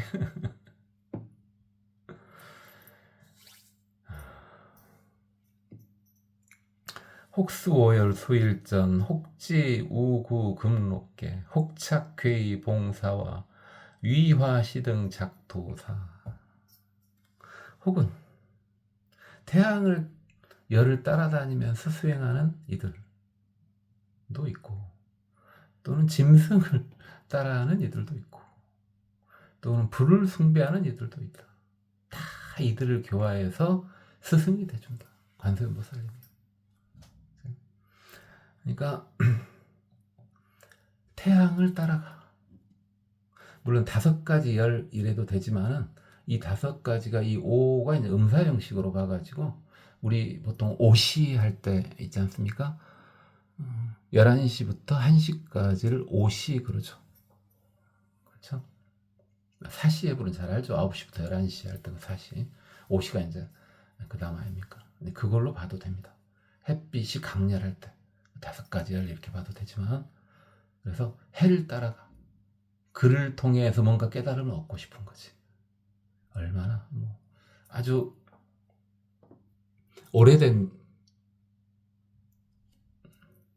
Speaker 1: 혹수오열 수일전 혹지 우구 금록계 혹착괴의 봉사와 위화시등 작도사 혹은 태양을 열을 따라다니면서 수행하는 이들도 있고 또는 짐승을 따라하는 이들도 있고 또는 불을 숭배하는 이들도 있다. 다 이들을 교화해서 스승이 돼준다. 관세음보살님이. 그러니까 태양을 따라가. 물론 5가지 열 이래도 되지만은 이 5가지가 이 5가 이제 음사 형식으로 가가지고 우리 보통 오시 할 때 있지 않습니까? 11시부터 1시까지를 오시 그러죠. 그렇죠? 사시의 분은 잘 알죠. 9시부터 11시 할 때가 사시. 오시가 이제 그 다음 아닙니까? 근데 그걸로 봐도 됩니다. 햇빛이 강렬할 때 5가지 열 이렇게 봐도 되지만 그래서 해를 따라가. 그를 통해서 뭔가 깨달음을 얻고 싶은 거지. 얼마나 뭐 아주 오래된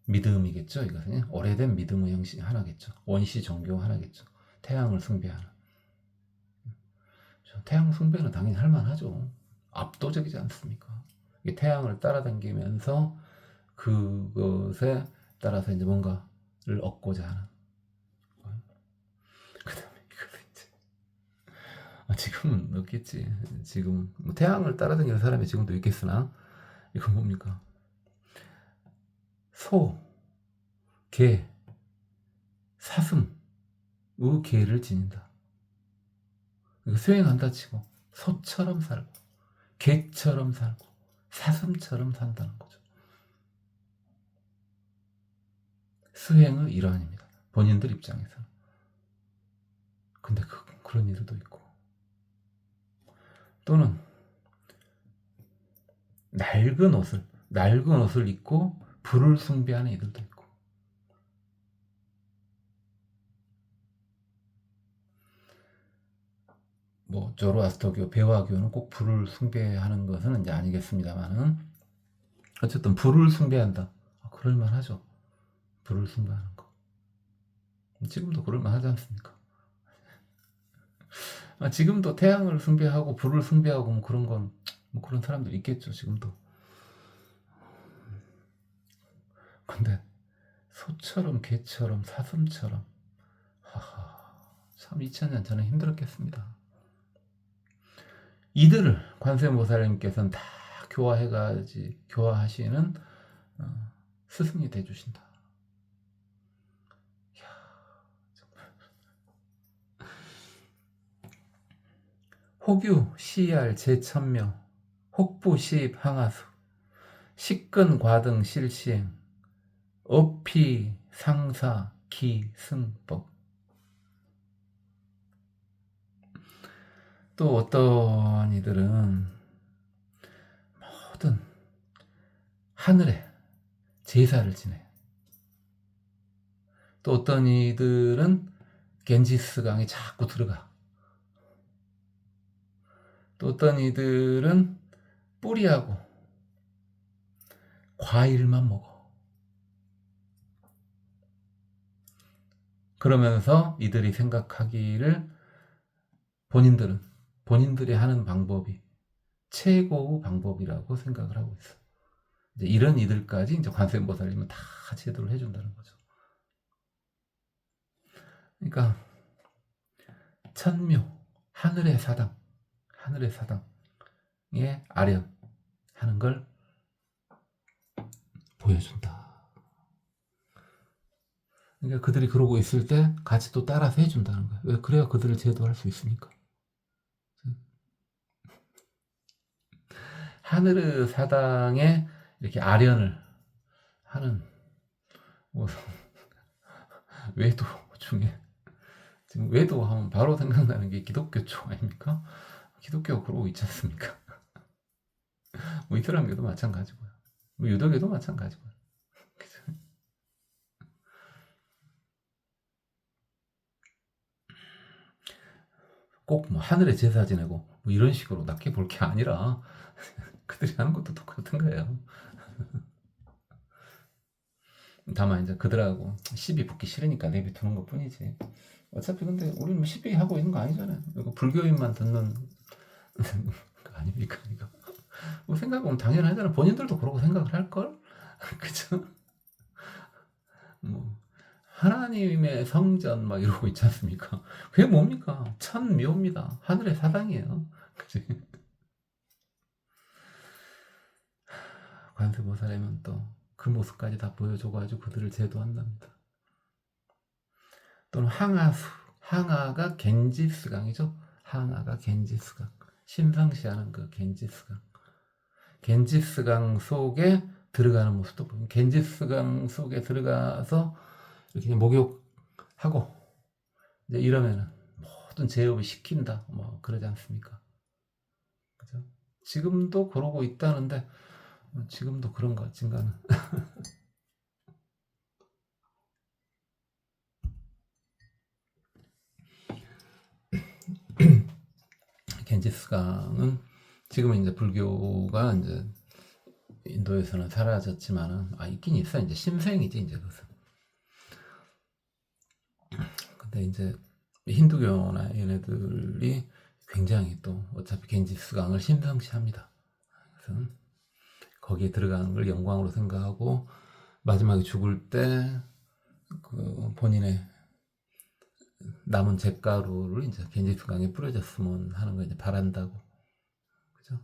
Speaker 1: 믿음이겠죠. 이것은 오래된 믿음의 형식 하나겠죠. 원시 종교 하나겠죠. 태양을 숭배하는. 태양 숭배는 당연히 할만하죠. 압도적이지 않습니까? 태양을 따라다니면서 그것에 따라서 이제 뭔가를 얻고자 하는. 그다음에 이거 이제 지금은 없겠지. 지금 뭐 태양을 따라다니는 사람이 지금도 있겠으나 이건 뭡니까? 소, 개, 사슴의 개를 지닌다. 수행한다 치고 소처럼 살고 개처럼 살고 사슴처럼 산다는 거죠. 수행의 일환입니다. 본인들 입장에서는. 근데 그런 일도 있고, 또는 낡은 옷을 입고 불을 숭배하는 이들도 있고, 뭐 조로아스터교, 배화교는 꼭 불을 숭배하는 것은 이제 아니겠습니다만은, 어쨌든 불을 숭배한다. 그럴만하죠. 불을 숭배하는 거. 지금도 그럴만하지 않습니까? 지금도 태양을 숭배하고 불을 숭배하고 뭐 그런 건, 뭐 그런 사람들 있겠죠, 지금도. 근데 소처럼 개처럼 사슴처럼, 참 2000년 전에 힘들었겠습니다. 이들을 관세음보살님께서는 다 교화하시는 스승이 돼주신다. 호규, 시알, 제천묘, 혹부, 시입, 항하수, 식근, 과등, 실시행, 어피, 상사, 기, 승법. 또 어떤 이들은 모든 하늘에 제사를 지내. 또 어떤 이들은 겐지스강에 자꾸 들어가. 또 어떤 이들은 뿌리하고 과일만 먹어. 그러면서 이들이 생각하기를 본인들이 하는 방법이 최고의 방법이라고 생각을 하고 있어. 이제 이런 이들까지 이제 관세음보살님은 다 제도를 해준다는 거죠. 그러니까 천묘, 하늘의 사당에 아련하는 걸 보여준다. 그러니까 그들이 그러고 있을 때 같이 또 따라서 해준다는 거예요. 왜? 그래야 그들을 제도할 수 있으니까. 하늘의 사당에 이렇게 아련을 하는 뭐 외도 중에, 지금 외도 하면 바로 생각나는 게 기독교 쪽 아닙니까? 기독교가 그러고 있지 않습니까? 뭐 이슬람교도 마찬가지고요. 뭐 유도교도 마찬가지고요. 꼭 뭐 하늘에 제사 지내고 뭐 이런 식으로 낮게 볼 게 아니라 그들이 하는 것도 똑같은 거예요. 다만 이제 그들하고 시비 붙기 싫으니까 내비두는 것 뿐이지. 어차피 근데 우리는 뭐 시비 하고 있는 거 아니잖아요. 이거 불교인만 듣는 거 아닙니까 이거? 뭐 생각해보면 당연하잖아. 본인들도 그러고 생각을 할걸? 그죠? 뭐 하나님의 성전 막 이러고 있지 않습니까? 그게 뭡니까? 천묘입니다. 하늘의 사당이에요. 그치? 관세보살님은 또 그 모습까지 다 보여줘가지고 그들을 제도한답니다. 또는 항아가 겐지스강이죠. 항아가 겐지스강. 심상시하는 그 겐지스강 속에 들어가는 모습도 보면, 겐지스강 속에 들어가서 이렇게 목욕하고 이제 이러면은 모든 제업을 시킨다, 뭐 그러지 않습니까? 그죠? 지금도 그러고 있다는데, 지금도 그런 것 같진가는. 겐지스강은 지금은 이제 불교가 이제 인도에서는 사라졌지만은 있긴 있어. 이제 심생이지 이제 그것은. 근데 이제 힌두교나 얘네들이 굉장히 또 어차피 겐지스강을 심상시합니다. 그래서 거기에 들어가는 걸 영광으로 생각하고 마지막에 죽을 때 그 본인의 남은 잿가루를 이제 겐지스강에 뿌려졌으면 하는 걸 이제 바란다고. 그죠?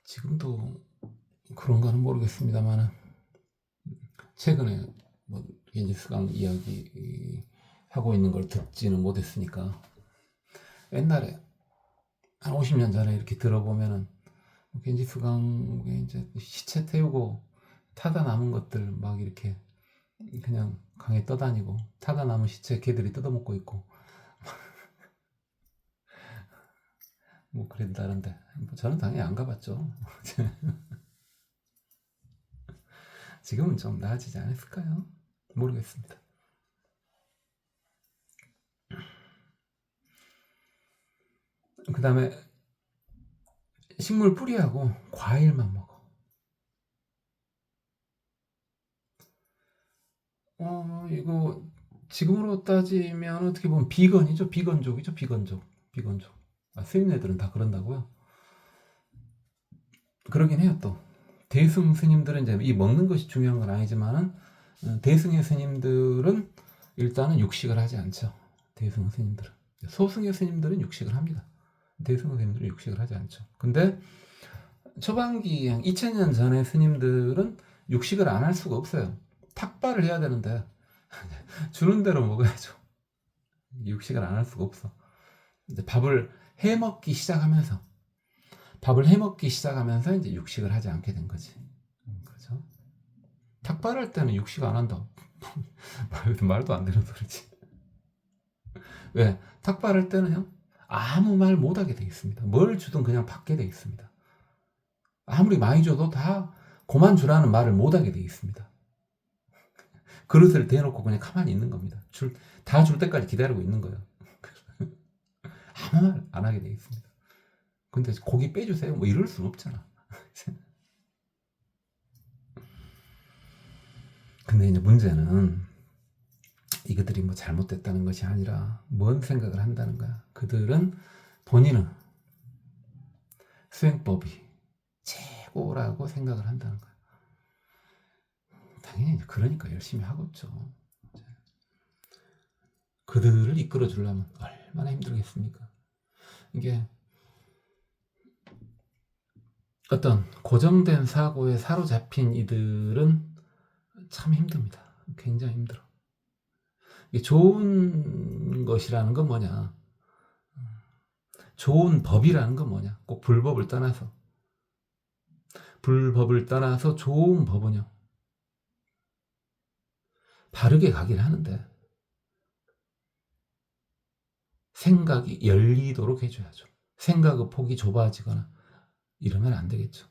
Speaker 1: 지금도 그런가는 모르겠습니다만 최근에 뭐 겐지스강 이야기 하고 있는 걸 듣지는 못했으니까 옛날에 한 50년 전에 이렇게 들어보면은 겐지스강에 이제 시체 태우고 타다 남은 것들 막 이렇게 그냥 강에 떠다니고 타다 남은 시체 개들이 뜯어먹고 있고 뭐 그랬다는데 뭐 저는 당연히 안 가봤죠. 지금은 좀 나아지지 않았을까요? 모르겠습니다. 그 다음에 식물 뿌리하고 과일만 먹어. 이거 지금으로 따지면 어떻게 보면 비건이죠. 비건족이죠. 비건족. 스님 애들은 다 그런다고요? 그러긴 해요. 또 대승 스님들은 이제 이 먹는 것이 중요한 건 아니지만은 대승의 스님들은 일단은 육식을 하지 않죠. 대승 스님들은. 소승의 스님들은 육식을 합니다. 대승 스님들은 육식을 하지 않죠. 근데 초반기 한 2000년 전에 스님들은 육식을 안 할 수가 없어요. 탁발을 해야 되는데 주는 대로 먹어야죠. 육식을 안 할 수가 없어. 이제 밥을 해먹기 시작하면서 이제 육식을 하지 않게 된 거지. 그렇죠? 탁발할 때는 육식 안 한다. 말도 안 되는 소리지. 왜? 탁발할 때는요, 아무 말 못하게 돼 있습니다. 뭘 주든 그냥 받게 돼 있습니다. 아무리 많이 줘도 다 그만 주라는 말을 못하게 돼 있습니다. 그릇을 대놓고 그냥 가만히 있는 겁니다. 다 줄 때까지 기다리고 있는 거예요. 아무 말 안 하게 돼 있습니다. 근데 고기 빼주세요. 뭐 이럴 수는 없잖아. 근데 이제 문제는 이것들이 뭐 잘못됐다는 것이 아니라 뭔 생각을 한다는 거야. 그들은 본인은 수행법이 최고라고 생각을 한다는 거야. 당연히 그러니까 열심히 하고 있죠. 그들을 이끌어 주려면 얼마나 힘들겠습니까? 이게 어떤 고정된 사고에 사로잡힌 이들은 참 힘듭니다. 굉장히 힘들어. 이게 좋은 것이라는 건 뭐냐? 좋은 법이라는 건 뭐냐? 꼭 불법을 떠나서 좋은 법은요, 바르게 가긴 하는데 생각이 열리도록 해줘야죠. 생각의 폭이 좁아지거나 이러면 안 되겠죠.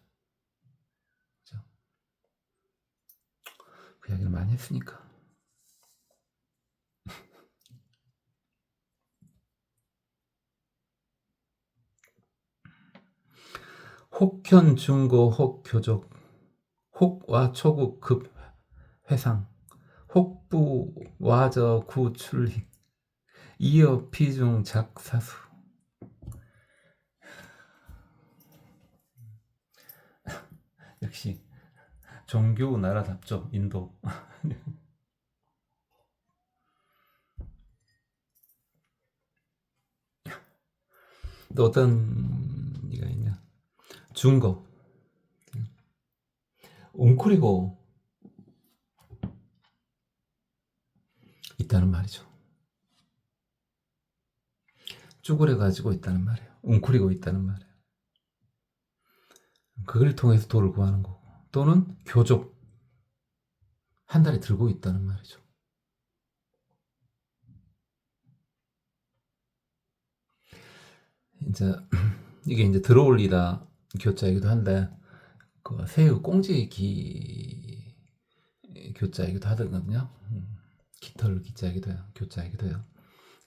Speaker 1: 그죠? 그 이야기를 많이 했으니까. 혹현 중고 혹교족 혹와 초국 급 회상 혹부 와저 구출리 이어 피중 작사수. 역시 종교 나라답죠. 인도. 또 어떤 얘기가 있냐? 중고 웅크리고 있다는 말이죠. 쭈그려 가지고 있다는 말이에요. 웅크리고 있다는 말이에요. 그걸 통해서 도를 구하는 거고, 또는 교족 한 다리 들고 있다는 말이죠. 이제 이게 이제 들어올리다 교자이기도 한데 그 새우 꽁지기 교자이기도 하거든요. 깃털 기자이기도 해요. 교자이기도 해요.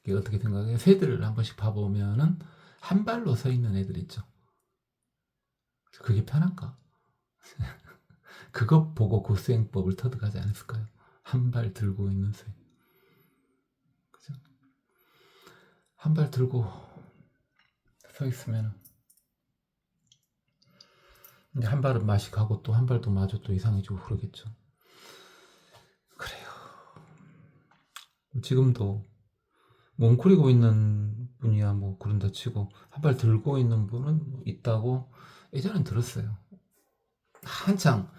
Speaker 1: 이게 어떻게 생각해요? 새들을 한 번씩 봐보면은 한 발로 서 있는 애들 있죠. 그게 편한가? 그것 보고 그 수행법을 터득하지 않았을까요? 한 발 들고 있는 수행. 그죠? 한 발 들고 서 있으면 이제 한 발은 맛이 가고 또 한 발도 마저 또 이상해지고 그러겠죠. 그래요. 지금도 뭉클이고 있는 분이야 뭐 그런다 치고 한 발 들고 있는 분은 있다고 예전엔 들었어요. 한창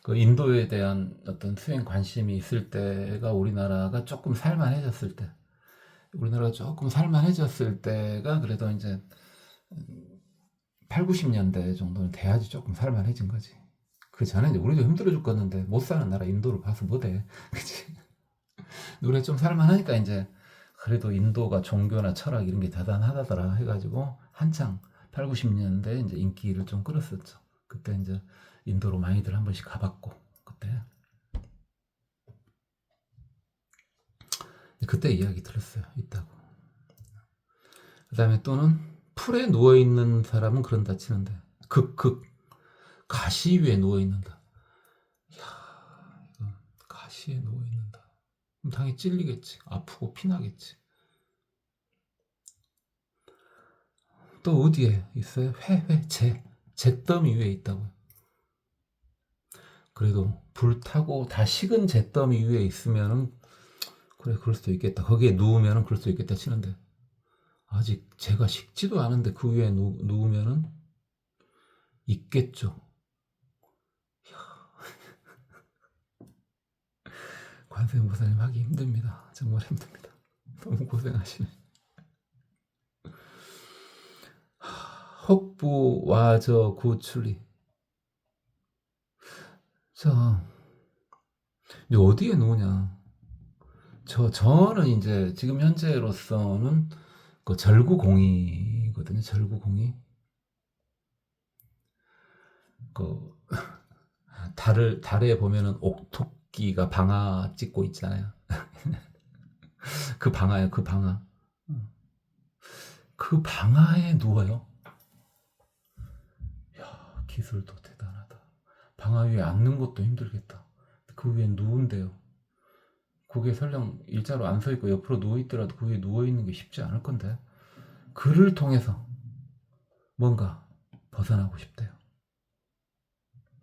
Speaker 1: 그 인도에 대한 어떤 수행 관심이 있을 때가 우리나라가 조금 살만해졌을 때, 우리나라가 조금 살만해졌을 때가 그래도 이제 8, 90년대 정도는 돼야지 조금 살만해진 거지. 그 전에 이제 우리도 힘들어 죽겠는데 못 사는 나라 인도로 봐서 못해. 그치? 우리가 좀 살만하니까 이제 그래도 인도가 종교나 철학 이런 게 대단하다더라 해가지고 한창 8, 90년대 이제 인기를 좀 끌었었죠. 그때 이제 인도로 많이들 한 번씩 가봤고 그때 이야기 들었어요. 있다고. 그 다음에 또는 풀에 누워있는 사람은 그런다 치는데 가시 위에 누워있는다. 이야, 이거 가시에 누워있는다. 그럼 당연히 찔리겠지. 아프고 피나겠지. 또 어디에 있어요? 잿더미 위에 있다고요. 그래도 불타고 다 식은 잿더미 위에 있으면은 그래 그럴 수도 있겠다. 거기에 누우면은 그럴 수도 있겠다 치는데 아직 제가 식지도 않은데 그 위에 누우면은 있겠죠. 관세음보살님 하기 힘듭니다. 정말 힘듭니다. 너무 고생하시네. 혹부 와저 구출리. 자, 이제 어디에 누우냐? 저는 이제 지금 현재로서는 그 절구공이거든요. 절구공이. 그 달에 보면은 옥토끼가 방아 찍고 있잖아요. 그 방아예요. 그 방아. 그 방아에 누워요. 야, 기술도 대단하다. 방아 위에 앉는 것도 힘들겠다. 그 위에 누운대요. 그게 설령 일자로 안 서 있고 옆으로 누워 있더라도 그 위에 누워 있는 게 쉽지 않을 건데 그를 통해서 뭔가 벗어나고 싶대요.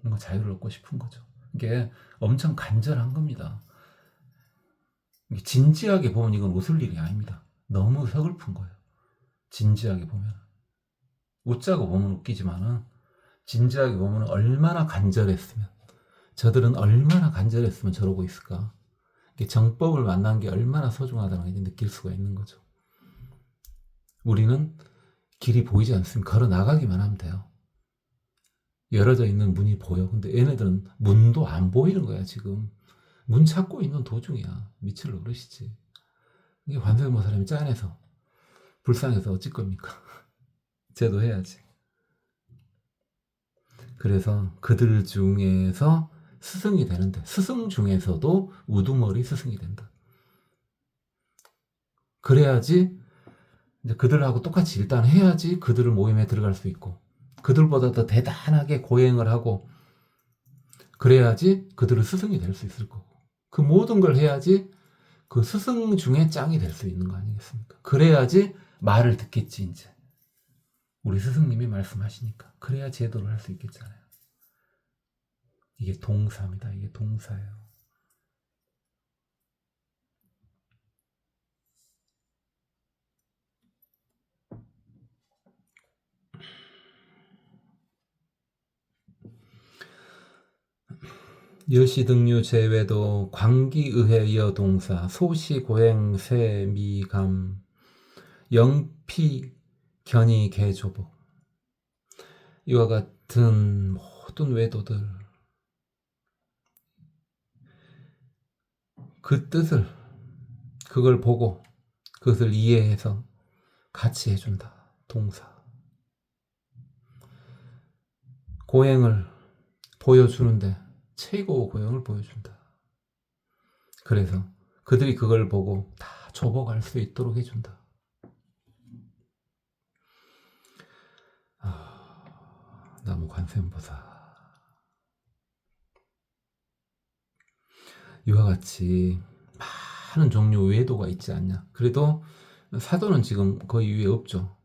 Speaker 1: 뭔가 자유를 얻고 싶은 거죠. 이게 엄청 간절한 겁니다. 이게 진지하게 보면 이건 웃을 일이 아닙니다. 너무 서글픈 거예요. 진지하게 보면. 웃자고 보면 웃기지만은 진지하게 보면 얼마나 간절했으면 저들은 얼마나 간절했으면 저러고 있을까. 정법을 만난 게 얼마나 소중하다는 걸 느낄 수가 있는 거죠. 우리는 길이 보이지 않습니다. 걸어 나가기만 하면 돼요. 열어져 있는 문이 보여. 근데 얘네들은 문도 안 보이는 거야 지금. 문 찾고 있는 도중이야. 미칠 노릇이지. 이게 관세음보 사람이 짠해서 불쌍해서 어쩔 겁니까? 쟤도 해야지. 그래서 그들 중에서 스승이 되는데 스승 중에서도 우두머리 스승이 된다. 그래야지 이제 그들하고 똑같이 일단 해야지 그들을 모임에 들어갈 수 있고 그들보다 더 대단하게 고행을 하고 그래야지 그들을 스승이 될 수 있을 거고 그 모든 걸 해야지 그 스승 중에 짱이 될 수 있는 거 아니겠습니까? 그래야지 말을 듣겠지 이제 우리 스승님이 말씀하시니까 그래야 제도를 할 수 있겠잖아요. 이게 동사입니다. 이게 동사예요. 여시등류 제외도 광기의해 동사 소시고행 세미감 영피 견이 개조복 이와 같은 모든 외도들 그 뜻을 그걸 보고 그것을 이해해서 같이 해준다. 동사 고행을 보여주는데 최고 고행을 보여준다. 그래서 그들이 그걸 보고 다 조복할 수 있도록 해준다. 나무 관세음보살 이와 같이 많은 종류 외도가 있지 않냐. 그래도 사도는 지금 거의 위에 없죠.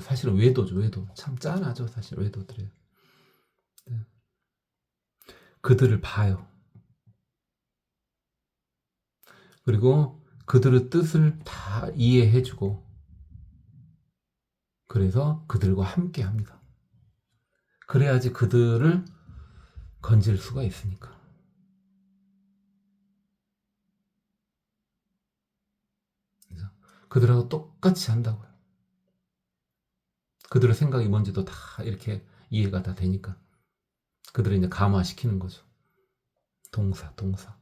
Speaker 1: 사실은 외도죠. 외도 참 짠하죠. 사실 외도들이 그들을 봐요. 그리고 그들의 뜻을 다 이해해주고 그래서 그들과 함께 합니다. 그래야지 그들을 건질 수가 있으니까. 그들하고 똑같이 한다고요. 그들의 생각이 뭔지도 다 이렇게 이해가 다 되니까 그들을 이제 감화시키는 거죠. 동사.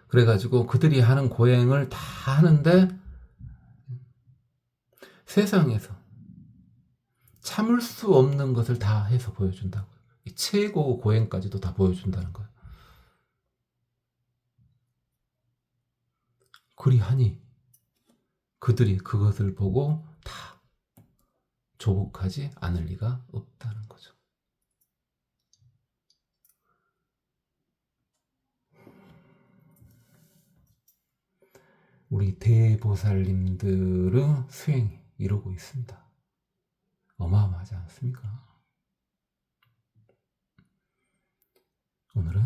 Speaker 1: 그래가지고 그들이 하는 고행을 다 하는데 세상에서 참을 수 없는 것을 다 해서 보여준다고요. 최고 고행까지도 다 보여준다는 거예요. 그리하니 그들이 그것을 보고 다 조복하지 않을 리가 없다는 거죠. 우리 대보살님들의 수행이 이루고 있습니다. 어마어마하지 않습니까? 오늘은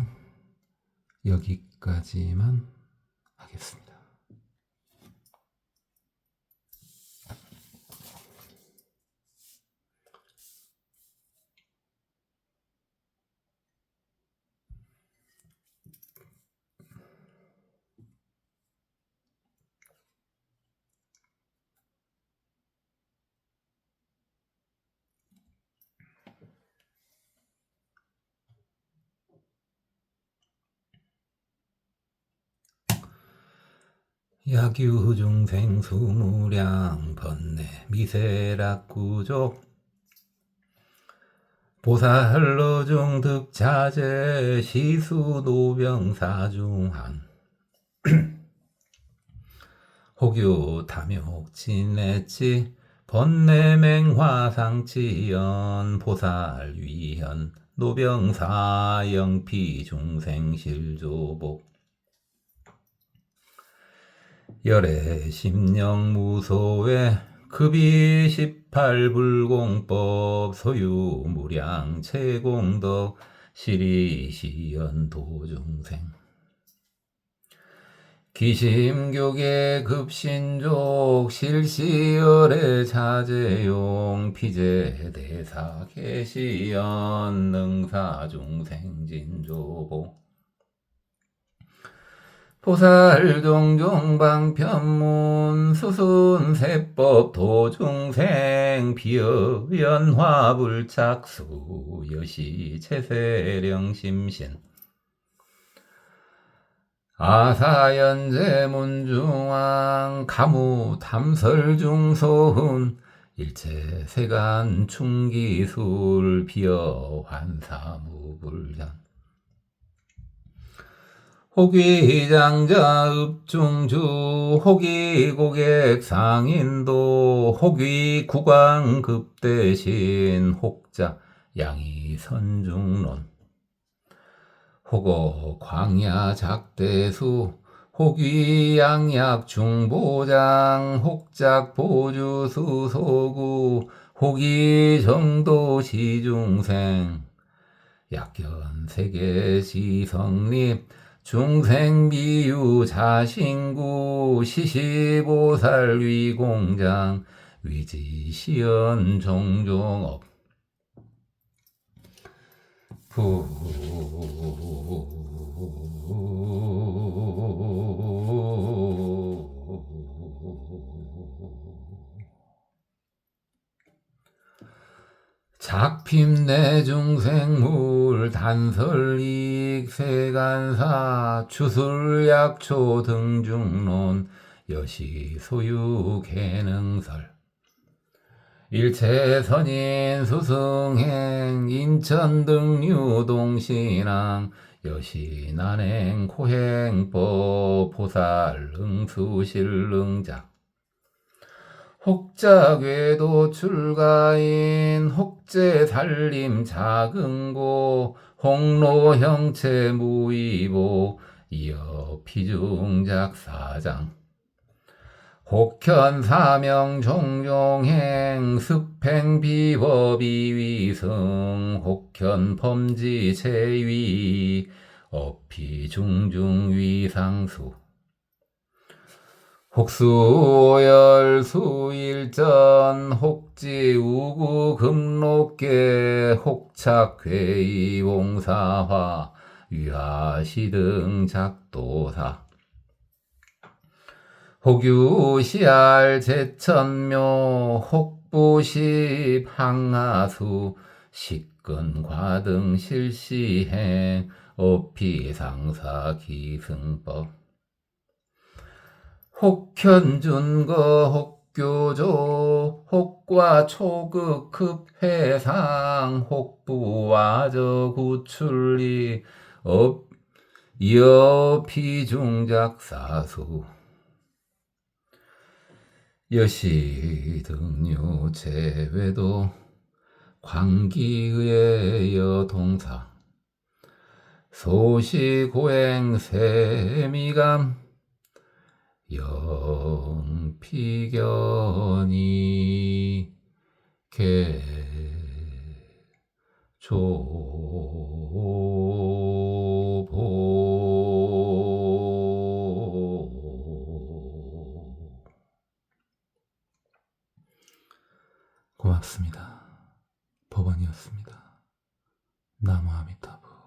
Speaker 1: 여기까지만 하겠습니다. 야규중생 수무량 번뇌 미세락구족 보살로중 득자재 시수노병사중한 혹유 탐욕진애치 번뇌맹화상치연 보살위현 노병사영피중생실조복 열애 심령무소회 급이 18불공법 소유무량 채공덕 시리시연 도중생 기심교계 급신족 실시열애 자제용 피제대사 계시연 능사중생진조보 보살종종방편문 수순세법 도중생 비어연화불착수 여시체세령심신 아사연제문중왕 가무담설중소훈 일체세간 충기술 비어환사무불전 혹위장자 읍중주 혹위고객 상인도 혹위국왕급대신 혹자 양이선중론 혹어 광야작대수 혹위양약중보장 혹작보주수소구 혹위정도시중생 약견세계시성립 중생비유 자신구 시시보살 위공장 위지시연 종종업 작핍내 중생물 단설익 세간사 추술약초 등중론 여시소유 개능설 일체선인 수승행 인천등류동신앙 여시난행 코행법 보살응수실능작 혹자궤도 출가인 혹제살림 작은고 홍로형체 무이보 이어 피중작사장 혹현사명 종종행 습행비법이위승 혹현범지체위 어피중중위상수 혹수열수일전 혹지우구금록계 혹착회의봉사화 위하시등 작도사 호규시알 제천묘 혹부십 항하수 식근과등 실시행 어피상사 기승법 혹현준거 혹교조 혹과 초극 급해상 혹부와저 구출리 여피중작사수 여시등류 제외도 광기의 여동사 소시고행 세미감 영피견이 개조보 고맙습니다. 법원이었습니다. 나무 아미타불.